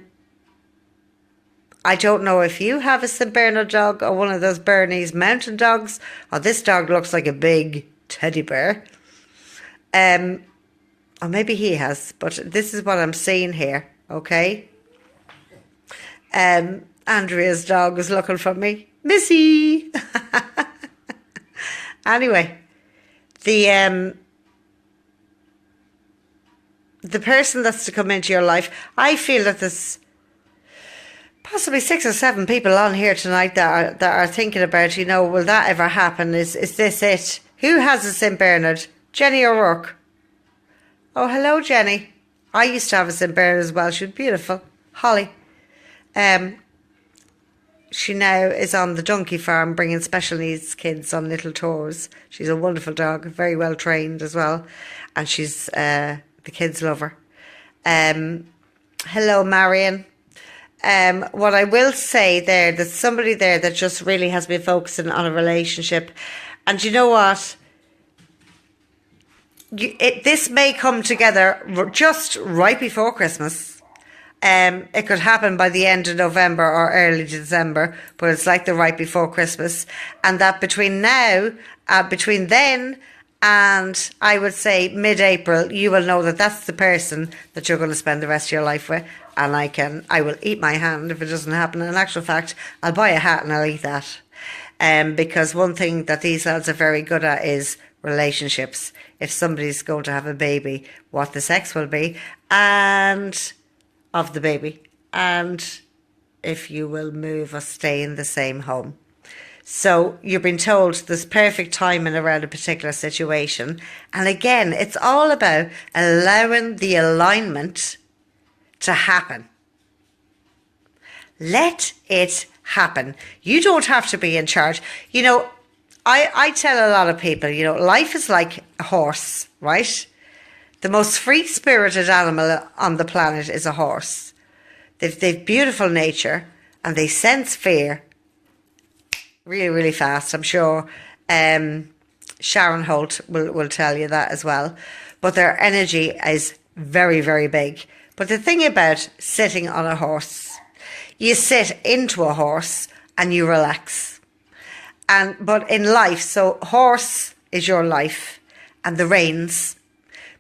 don't know if you have a St. Bernard dog or one of those Bernese mountain dogs, or this dog looks like a big teddy bear. Or maybe he has, but this is what I'm seeing here. Okay. Andrea's dog is looking for me. Missy. Anyway, the person that's to come into your life, I feel that there's possibly 6 or 7 people on here tonight that are thinking about, you know, will that ever happen? Is this it? Who has a St. Bernard? Jenny O'Rourke. Oh, hello, Jenny. I used to have a St. Bernard as well. She was beautiful. Holly. She now is on the donkey farm bringing special needs kids on little tours. She's a wonderful dog, very well trained as well. And she's the kids love her. Hello, Marion. What I will say there, there's somebody there that just really has been focusing on a relationship. And you know what? This may come together just right before Christmas. It could happen by the end of November or early December, but it's like the right before Christmas. And that between then and I would say mid-April, you will know that that's the person that you're going to spend the rest of your life with. And I will eat my hand if it doesn't happen. In actual fact, I'll buy a hat and I'll eat that. Because one thing that these lads are very good at is relationships. If somebody's going to have a baby, what the sex will be, and of the baby, and if you will move or stay in the same home. So you've been told there's perfect timing around a particular situation. And again, it's all about allowing the alignment to happen. Let it happen. You don't have to be in charge. You know, I tell a lot of people, you know, life is like a horse, right? The most free-spirited animal on the planet is a horse. They've beautiful nature and they sense fear really, really fast. I'm sure Sharon Holt will tell you that as well. But their energy is very, very big. But the thing about sitting on a horse, you sit into a horse and you relax. But in life, so horse is your life and the reins.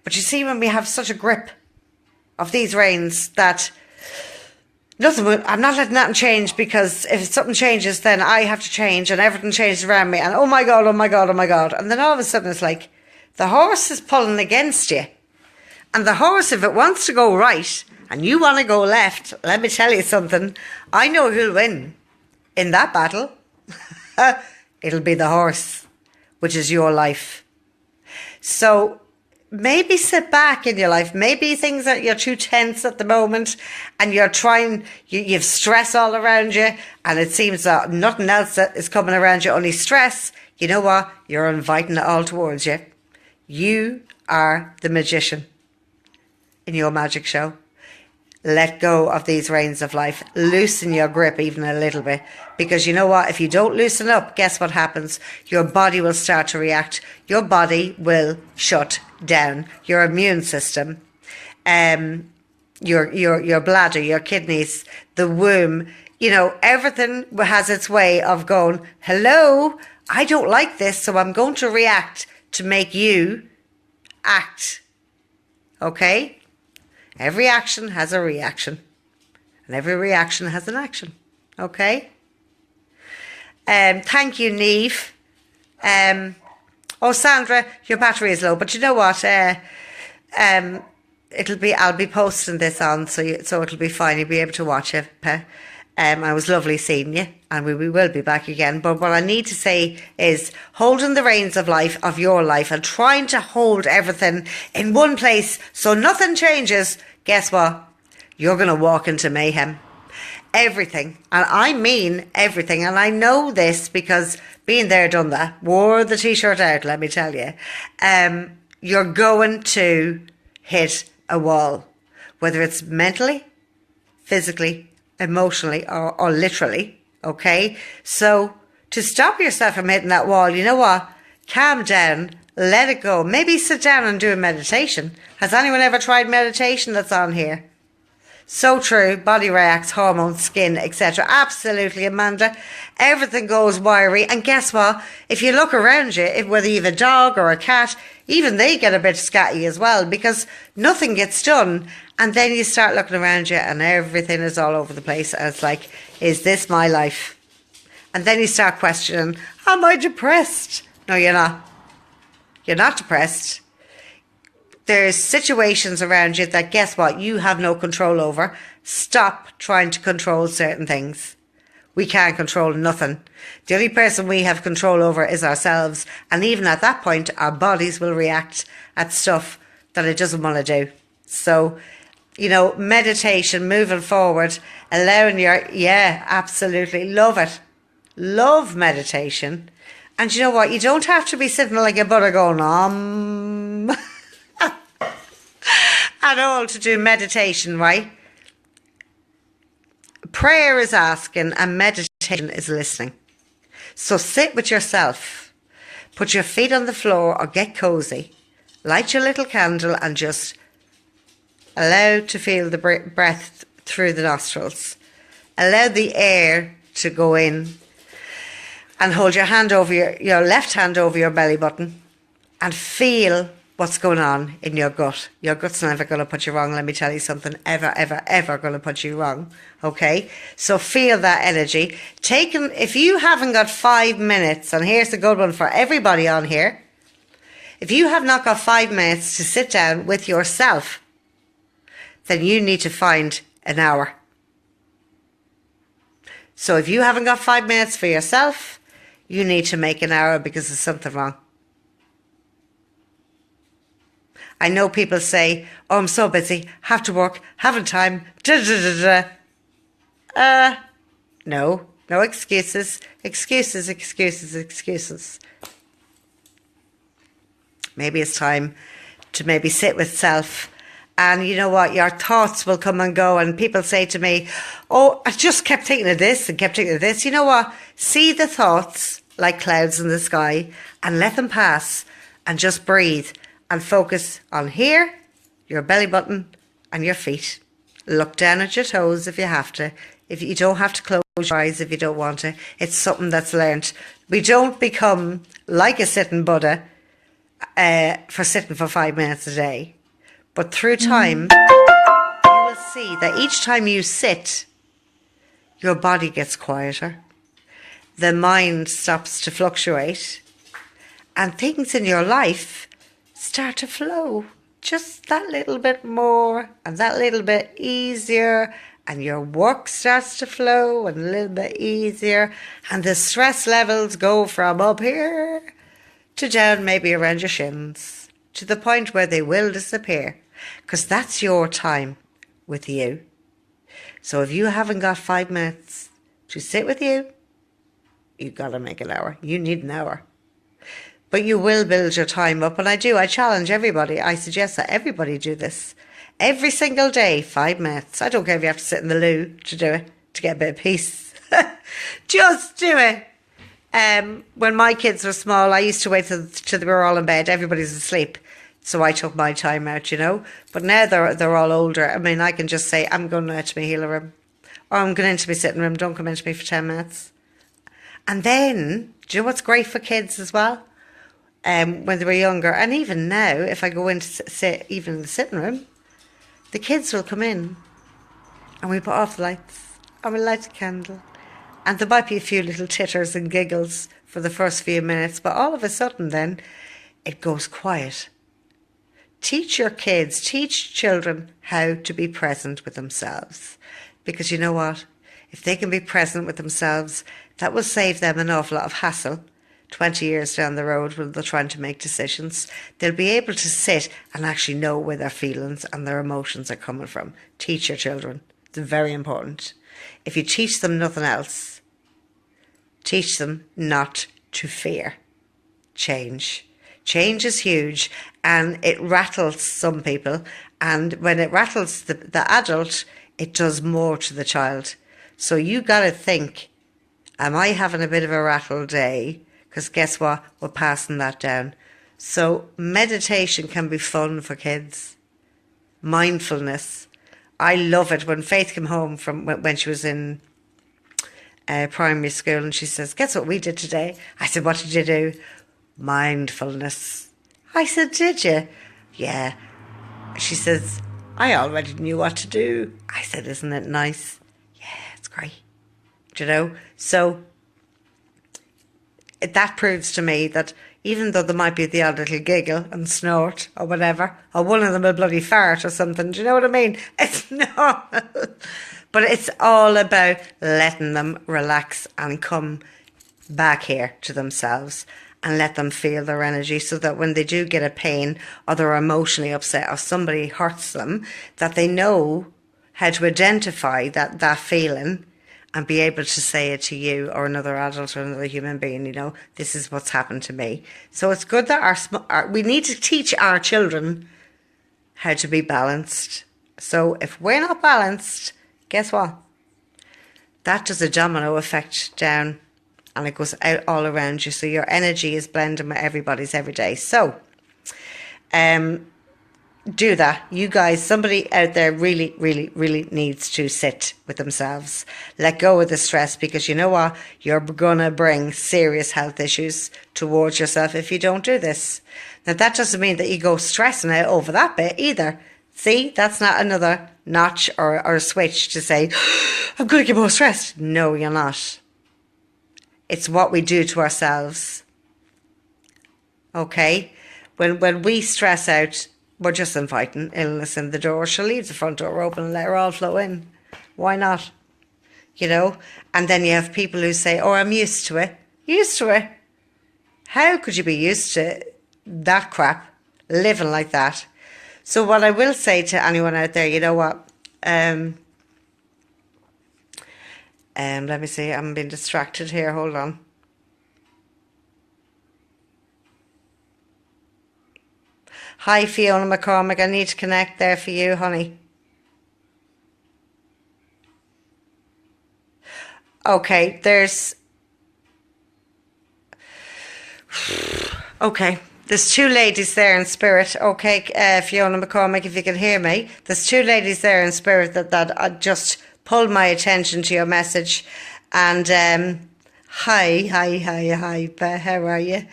But you see, when we have such a grip of these reins that I'm not letting that change, because if something changes, then I have to change and everything changes around me. And oh my God, oh my God, oh my God. And then all of a sudden it's like the horse is pulling against you. And the horse, if it wants to go right and you want to go left, let me tell you something. I know who'll win in that battle. It'll be the horse, which is your life. So maybe sit back in your life. Maybe things that you're too tense at the moment and you're trying, you've stress all around you and it seems that nothing else that is coming around you, only stress. You know what? You're inviting it all towards you. You are the magician in your magic show. Let go of these reins of life. Loosen your grip even a little bit. Because you know what? If you don't loosen up, guess what happens? Your body will start to react. Your body will shut down. Your immune system, your bladder, your kidneys, the womb, you know, everything has its way of going, hello, I don't like this, so I'm going to react to make you act. Okay? Every action has a reaction. And every reaction has an action. Okay? Thank you, Neve. Oh, Sandra, your battery is low. But you know what? I'll be posting this on, so it'll be fine. You'll be able to watch it. It was lovely seeing you. And we will be back again. But what I need to say is holding the reins of life, of your life, and trying to hold everything in one place so nothing changes. Guess what? You're going to walk into mayhem. Everything. And I mean everything. And I know this because being there, done that, wore the t-shirt out, let me tell you. You're going to hit a wall. Whether it's mentally, physically, emotionally, or literally. Okay? So to stop yourself from hitting that wall, you know what? Calm down. Let it go. Maybe sit down and do a meditation. Has anyone ever tried meditation that's on here? So true. Body reacts, hormones, skin, etc. Absolutely, Amanda. Everything goes wiry. And guess what? If you look around you, whether you have a dog or a cat, even they get a bit scatty as well, because nothing gets done. And then you start looking around you and everything is all over the place. And it's like, is this my life? And then you start questioning, am I depressed? No, you're not. You're not depressed. There's situations around you that, guess what, you have no control over. Stop trying to control certain things. We can't control nothing. The only person we have control over is ourselves. And even at that point, our bodies will react at stuff that it doesn't want to do. So, you know, meditation, moving forward, allowing yeah, absolutely. Love it. Love meditation. And you know what? You don't have to be sitting like a Buddha going, at all to do meditation, right? Prayer is asking and meditation is listening. So sit with yourself. Put your feet on the floor or get cozy. Light your little candle and just allow to feel the breath through the nostrils. Allow the air to go in. And hold your hand over your left hand over your belly button and feel what's going on in your gut. Your gut's never going to put you wrong. Let me tell you something. Ever, ever, ever going to put you wrong. Okay? So feel that energy. If you haven't got 5 minutes, and here's the good one for everybody on here. If you have not got 5 minutes to sit down with yourself, then you need to find an hour. So if you haven't got 5 minutes for yourself, you need to make an hour because there's something wrong. I know people say, oh, I'm so busy, have to work, haven't time, No excuses, excuses, excuses, excuses. Maybe it's time to maybe sit with self. And you know what? Your thoughts will come and go. And people say to me, oh, I just kept thinking of this and kept thinking of this. You know what? See the thoughts like clouds in the sky and let them pass and just breathe and focus on here, your belly button and your feet. Look down at your toes if you have to. If you don't have to close your eyes if you don't want to. It's something that's learnt. We don't become like a sitting Buddha for sitting for 5 minutes a day. But through time, you will see that each time you sit, your body gets quieter. The mind stops to fluctuate. And things in your life start to flow just that little bit more and that little bit easier. And your work starts to flow and a little bit easier. And the stress levels go from up here to down maybe around your shins, to the point where they will disappear, because that's your time with you. So if you haven't got 5 minutes to sit with you, you've got to make an hour. You need an hour. But you will build your time up, and I challenge everybody. I suggest that everybody do this. Every single day, 5 minutes. I don't care if you have to sit in the loo to do it, to get a bit of peace. Just do it. When my kids were small, I used to wait till they were all in bed. Everybody's asleep. So I took my time out, you know. But now they're all older. I mean, I can just say, I'm going into my healer room. Or I'm going into my sitting room. Don't come into me for 10 minutes. And then, do you know what's great for kids as well? When they were younger, and even now, if I go in to sit even in the sitting room, the kids will come in and we put off the lights and we light a candle. And there might be a few little titters and giggles for the first few minutes, but all of a sudden then it goes quiet. Teach your kids, teach children how to be present with themselves. Because you know what? If they can be present with themselves, that will save them an awful lot of hassle 20 years down the road when they're trying to make decisions. They'll be able to sit and actually know where their feelings and their emotions are coming from. Teach your children. It's very important. If you teach them nothing else, teach them not to fear change. Change is huge and it rattles some people. And when it rattles the adult, it does more to the child. So you got to think, am I having a bit of a rattle day? Because guess what? We're passing that down. So meditation can be fun for kids. Mindfulness. I love it. When Faith came home from when she was in primary school and she says, guess what we did today? I said, what did you do? Mindfulness. I said, did you? Yeah. She says, I already knew what to do. I said, isn't it nice? Yeah, it's great. Do you know? So that proves to me that even though there might be the odd little giggle and snort or whatever, or one of them a bloody fart or something, do you know what I mean? It's normal. But it's all about letting them relax and come back here to themselves and let them feel their energy, so that when they do get a pain or they're emotionally upset or somebody hurts them, that they know how to identify that feeling and be able to say it to you or another adult or another human being, you know, this is what's happened to me. So it's good that we need to teach our children how to be balanced. So if we're not balanced, guess what? That does a domino effect down and it goes out all around you. So your energy is blending with everybody's every day. So do that. You guys, somebody out there really, really, really needs to sit with themselves. Let go of the stress, because you know what? You're going to bring serious health issues towards yourself if you don't do this. Now, that doesn't mean that you go stressing out over that bit either. See, that's not another notch or a switch to say, I'm going to get more stressed. No, you're not. It's what we do to ourselves. Okay? When we stress out, we're just inviting illness in the door. She'll leave the front door open and let her all flow in. Why not? You know? And then you have people who say, oh, I'm used to it. Used to it? How could you be used to that crap, living like that? So what I will say to anyone out there, you know what? Let me see, I'm being distracted here. Hold on. Hi, Fiona McCormick. I need to connect there for you, honey. Okay, there's... Okay, there's two ladies there in spirit. Okay, Fiona McCormick, if you can hear me. There's two ladies there in spirit that just pulled my attention to your message. And hi, how are you?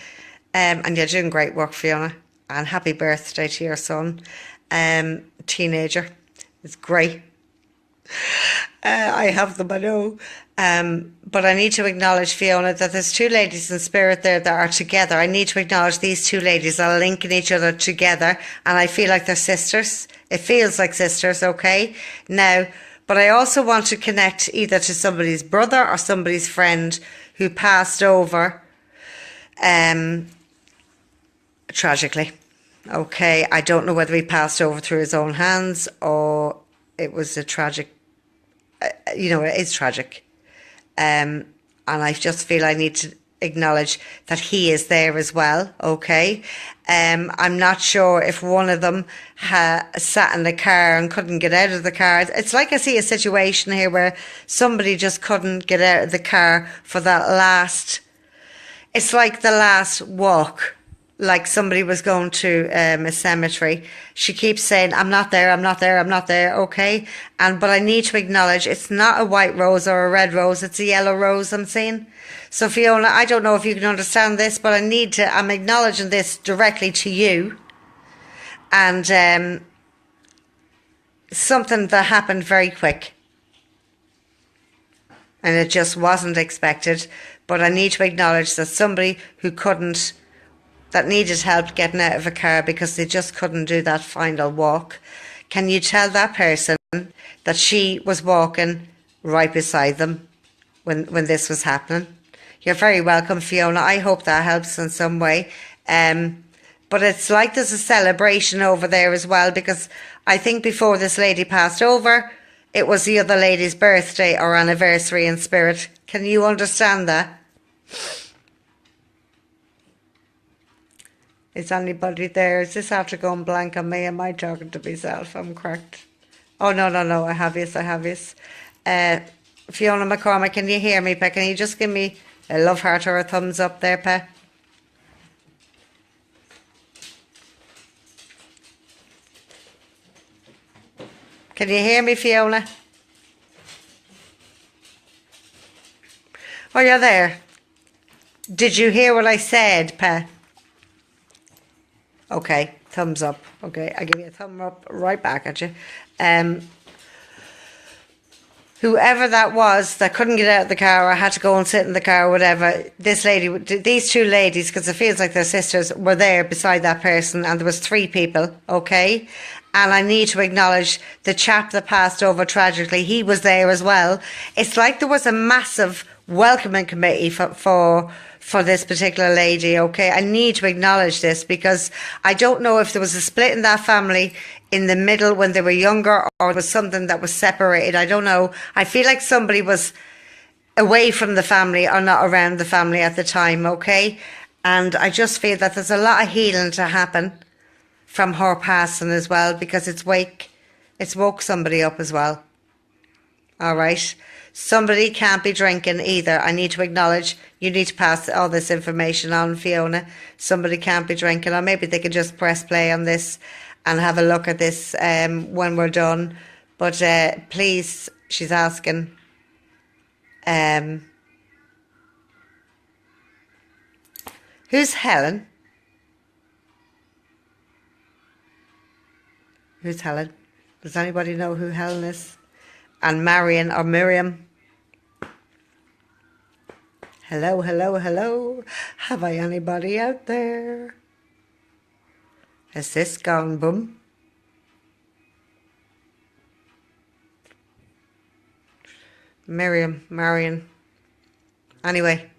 And you're doing great work, Fiona. And happy birthday to your son, teenager. It's great. I have them, I know. But I need to acknowledge, Fiona, that there's two ladies in spirit there that are together. I need to acknowledge these two ladies are linking each other together, and I feel like they're sisters. It feels like sisters, okay? Now, but I also want to connect either to somebody's brother or somebody's friend who passed over tragically. Okay, I don't know whether he passed over through his own hands or it was a tragic, you know, it is tragic. And I just feel I need to acknowledge that he is there as well, okay? I'm not sure if one of them sat in the car and couldn't get out of the car. It's like I see a situation here where somebody just couldn't get out of the car for that last, it's like the last walk. Like somebody was going to a cemetery. She keeps saying, I'm not there, I'm not there, I'm not there, okay? But I need to acknowledge it's not a white rose or a red rose, it's a yellow rose I'm seeing. So Fiona, I don't know if you can understand this, but I'm acknowledging this directly to you. And something that happened very quick. And it just wasn't expected. But I need to acknowledge that somebody who couldn't, that needed help getting out of a car because they just couldn't do that final walk. Can you tell that person that she was walking right beside them when this was happening? You're very welcome, Fiona. I hope that helps in some way. But it's like there's a celebration over there as well, because I think before this lady passed over, it was the other lady's birthday or anniversary in spirit. Can you understand that? Is anybody there? Is this after going blank on me? Am I talking to myself? I'm correct. Oh, no. I have this. Fiona McCormick, can you hear me, Pe? Can you just give me a love heart or a thumbs up there, Pe? Can you hear me, Fiona? Oh, you're there. Did you hear what I said, Pe? Okay, thumbs up. Okay, I give you a thumb up right back at you. Whoever that was that couldn't get out of the car or had to go and sit in the car or whatever, this lady, these two ladies, because it feels like they're sisters, were there beside that person, and there was three people, okay? And I need to acknowledge the chap that passed over tragically, he was there as well. It's like there was a massive welcoming committee for this particular lady, okay? I need to acknowledge this because I don't know if there was a split in that family in the middle when they were younger or it was something that was separated. I don't know. I feel like somebody was away from the family or not around the family at the time, okay? And I just feel that there's a lot of healing to happen from her passing as well, because it's woke somebody up as well. All right? Somebody can't be drinking either. I need to acknowledge you need to pass all this information on, Fiona. Somebody can't be drinking, or maybe they can just press play on this and have a look at this when we're done. But please, she's asking, who's Helen? Who's Helen? Does anybody know who Helen is? And Marion or Miriam? Hello, hello, hello. Have I anybody out there? Has this gone boom? Miriam, Marion. Anyway,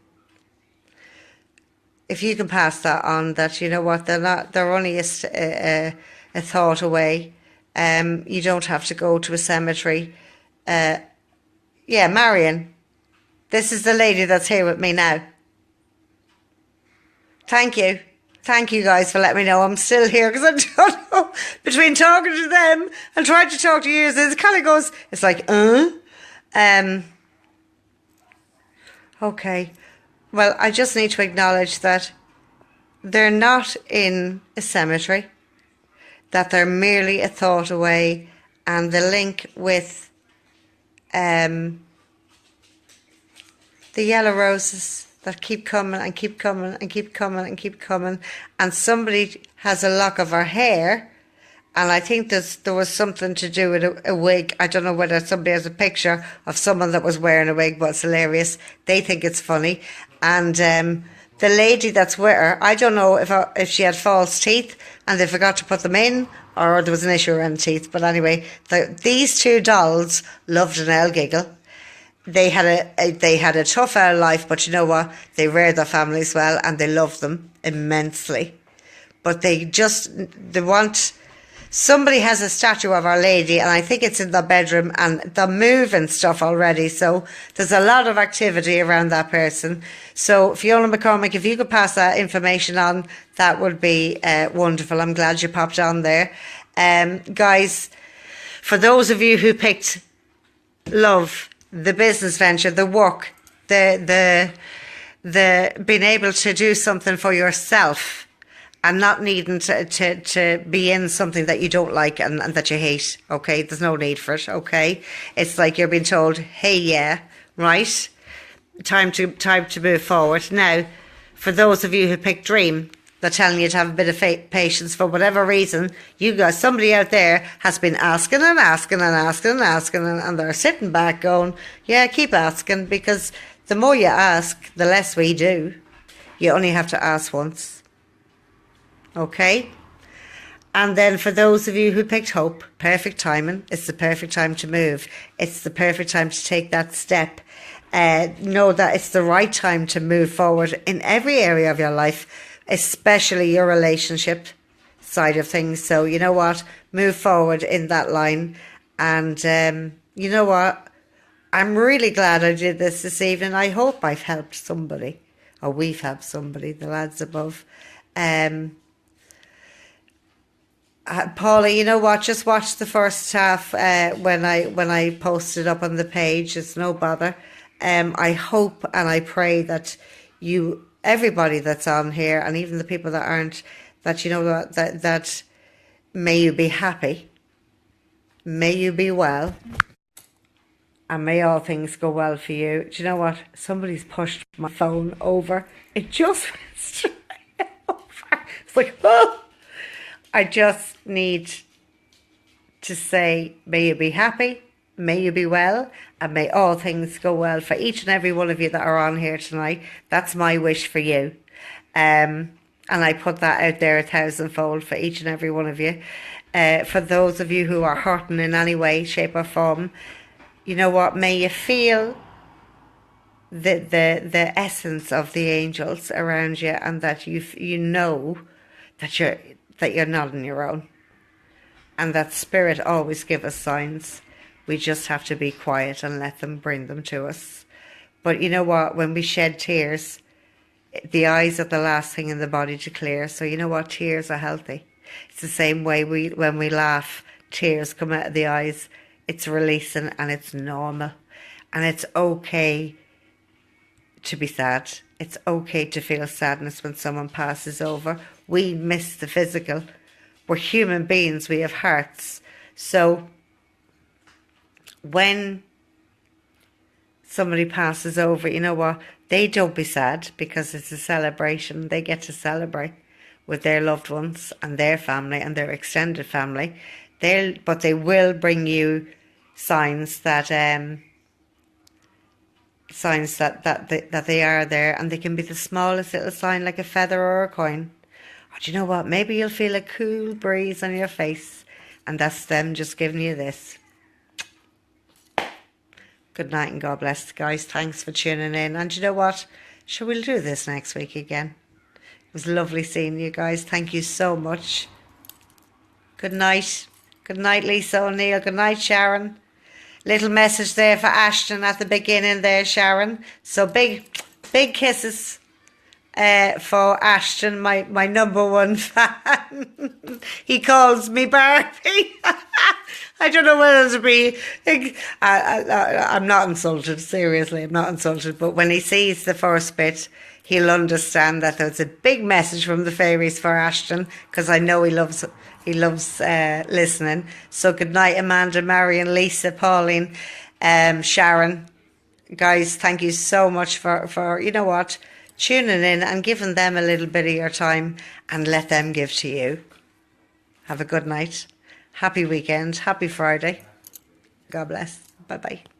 if you can pass that on, that you know what, they're only a thought away. You don't have to go to a cemetery. Yeah, Marion, this is the lady that's here with me now. Thank you. Thank you guys for letting me know I'm still here, because I don't know, between talking to them and trying to talk to you, it kind of goes, it's like, okay. Well, I just need to acknowledge that they're not in a cemetery, that they're merely a thought away, and the link with the yellow roses that keep coming and keep coming and keep coming and keep coming, and somebody has a lock of her hair, and I think there was something to do with a wig. I don't know whether somebody has a picture of someone that was wearing a wig, but it's hilarious. They think it's funny. And the lady that's with her, I don't know if she had false teeth and they forgot to put them in, or there was an issue around the teeth. But anyway, these two dolls loved an Elle giggle. They had a tough old life, but you know what? They reared their families well, and they loved them immensely. But they want... Somebody has a statue of Our Lady, and I think it's in the bedroom, and they're moving stuff already. So there's a lot of activity around that person. So Fiona McCormick, if you could pass that information on, that would be wonderful. I'm glad you popped on there. Guys, for those of you who picked love, the business venture, the work, the being able to do something for yourself, and not needing to be in something that you don't like and that you hate, okay? There's no need for it, okay? It's like you're being told, hey, yeah, right? Time to move forward. Now, for those of you who picked dream, they're telling you to have a bit of patience for whatever reason. You guys, somebody out there has been asking and asking and asking and asking, and they're sitting back going, yeah, keep asking, because the more you ask, the less we do. You only have to ask once. Okay, and then for those of you who picked hope, perfect timing. It's the perfect time to move. It's the perfect time to take that step. Know that it's the right time to move forward in every area of your life, especially your relationship side of things. So you know what? Move forward in that line. And you know what? I'm really glad I did this evening. I hope I've helped somebody, or we've helped somebody, the lads above. Paula, you know what? Just watch the first half when I post it up on the page. It's no bother. I hope and I pray that everybody that's on here, and even the people that aren't, that you know that may you be happy, may you be well, and may all things go well for you. Do you know what? Somebody's pushed my phone over. It just went straight over. It's like, oh. I just need to say, may you be happy, may you be well, and may all things go well for each and every one of you that are on here tonight. That's my wish for you. And I put that out there 1,000-fold for each and every one of you. For those of you who are hurting in any way, shape or form, you know what, may you feel the essence of the angels around you, and that you know that you're not on your own, and that spirit always give us signs. We just have to be quiet and let them bring them to us. But you know what, when we shed tears, the eyes are the last thing in the body to clear. So you know what, tears are healthy. It's the same way when we laugh, tears come out of the eyes. It's releasing, and it's normal, and it's okay to be sad. It's okay to feel sadness when someone passes over. We miss the physical, we're human beings, we have hearts. So when somebody passes over, you know what, they don't be sad, because it's a celebration. They get to celebrate with their loved ones and their family and their extended family. But they will bring you signs that that they are there, and they can be the smallest little sign, like a feather or a coin. Or do you know what? Maybe you'll feel a cool breeze on your face, and that's them just giving you this. Good night and God bless, guys. Thanks for tuning in. And you know what? Sure, we'll do this next week again. It was lovely seeing you guys. Thank you so much. Good night. Good night, Lisa O'Neill. Good night, Sharon. Little message there for Ashton at the beginning there, Sharon. So big kisses for Ashton, my number one fan. He calls me Barbie. I don't know whether to be... I'm not insulted, seriously, I'm not insulted. But when he sees the first bit, he'll understand that there's a big message from the fairies for Ashton, because I know he loves listening. So good night, Amanda, Marion, Lisa, Pauline, Sharon. Guys, thank you so much for you know what, tuning in and giving them a little bit of your time, and let them give to you. Have a good night. Happy weekend. Happy Friday. God bless. Bye-bye.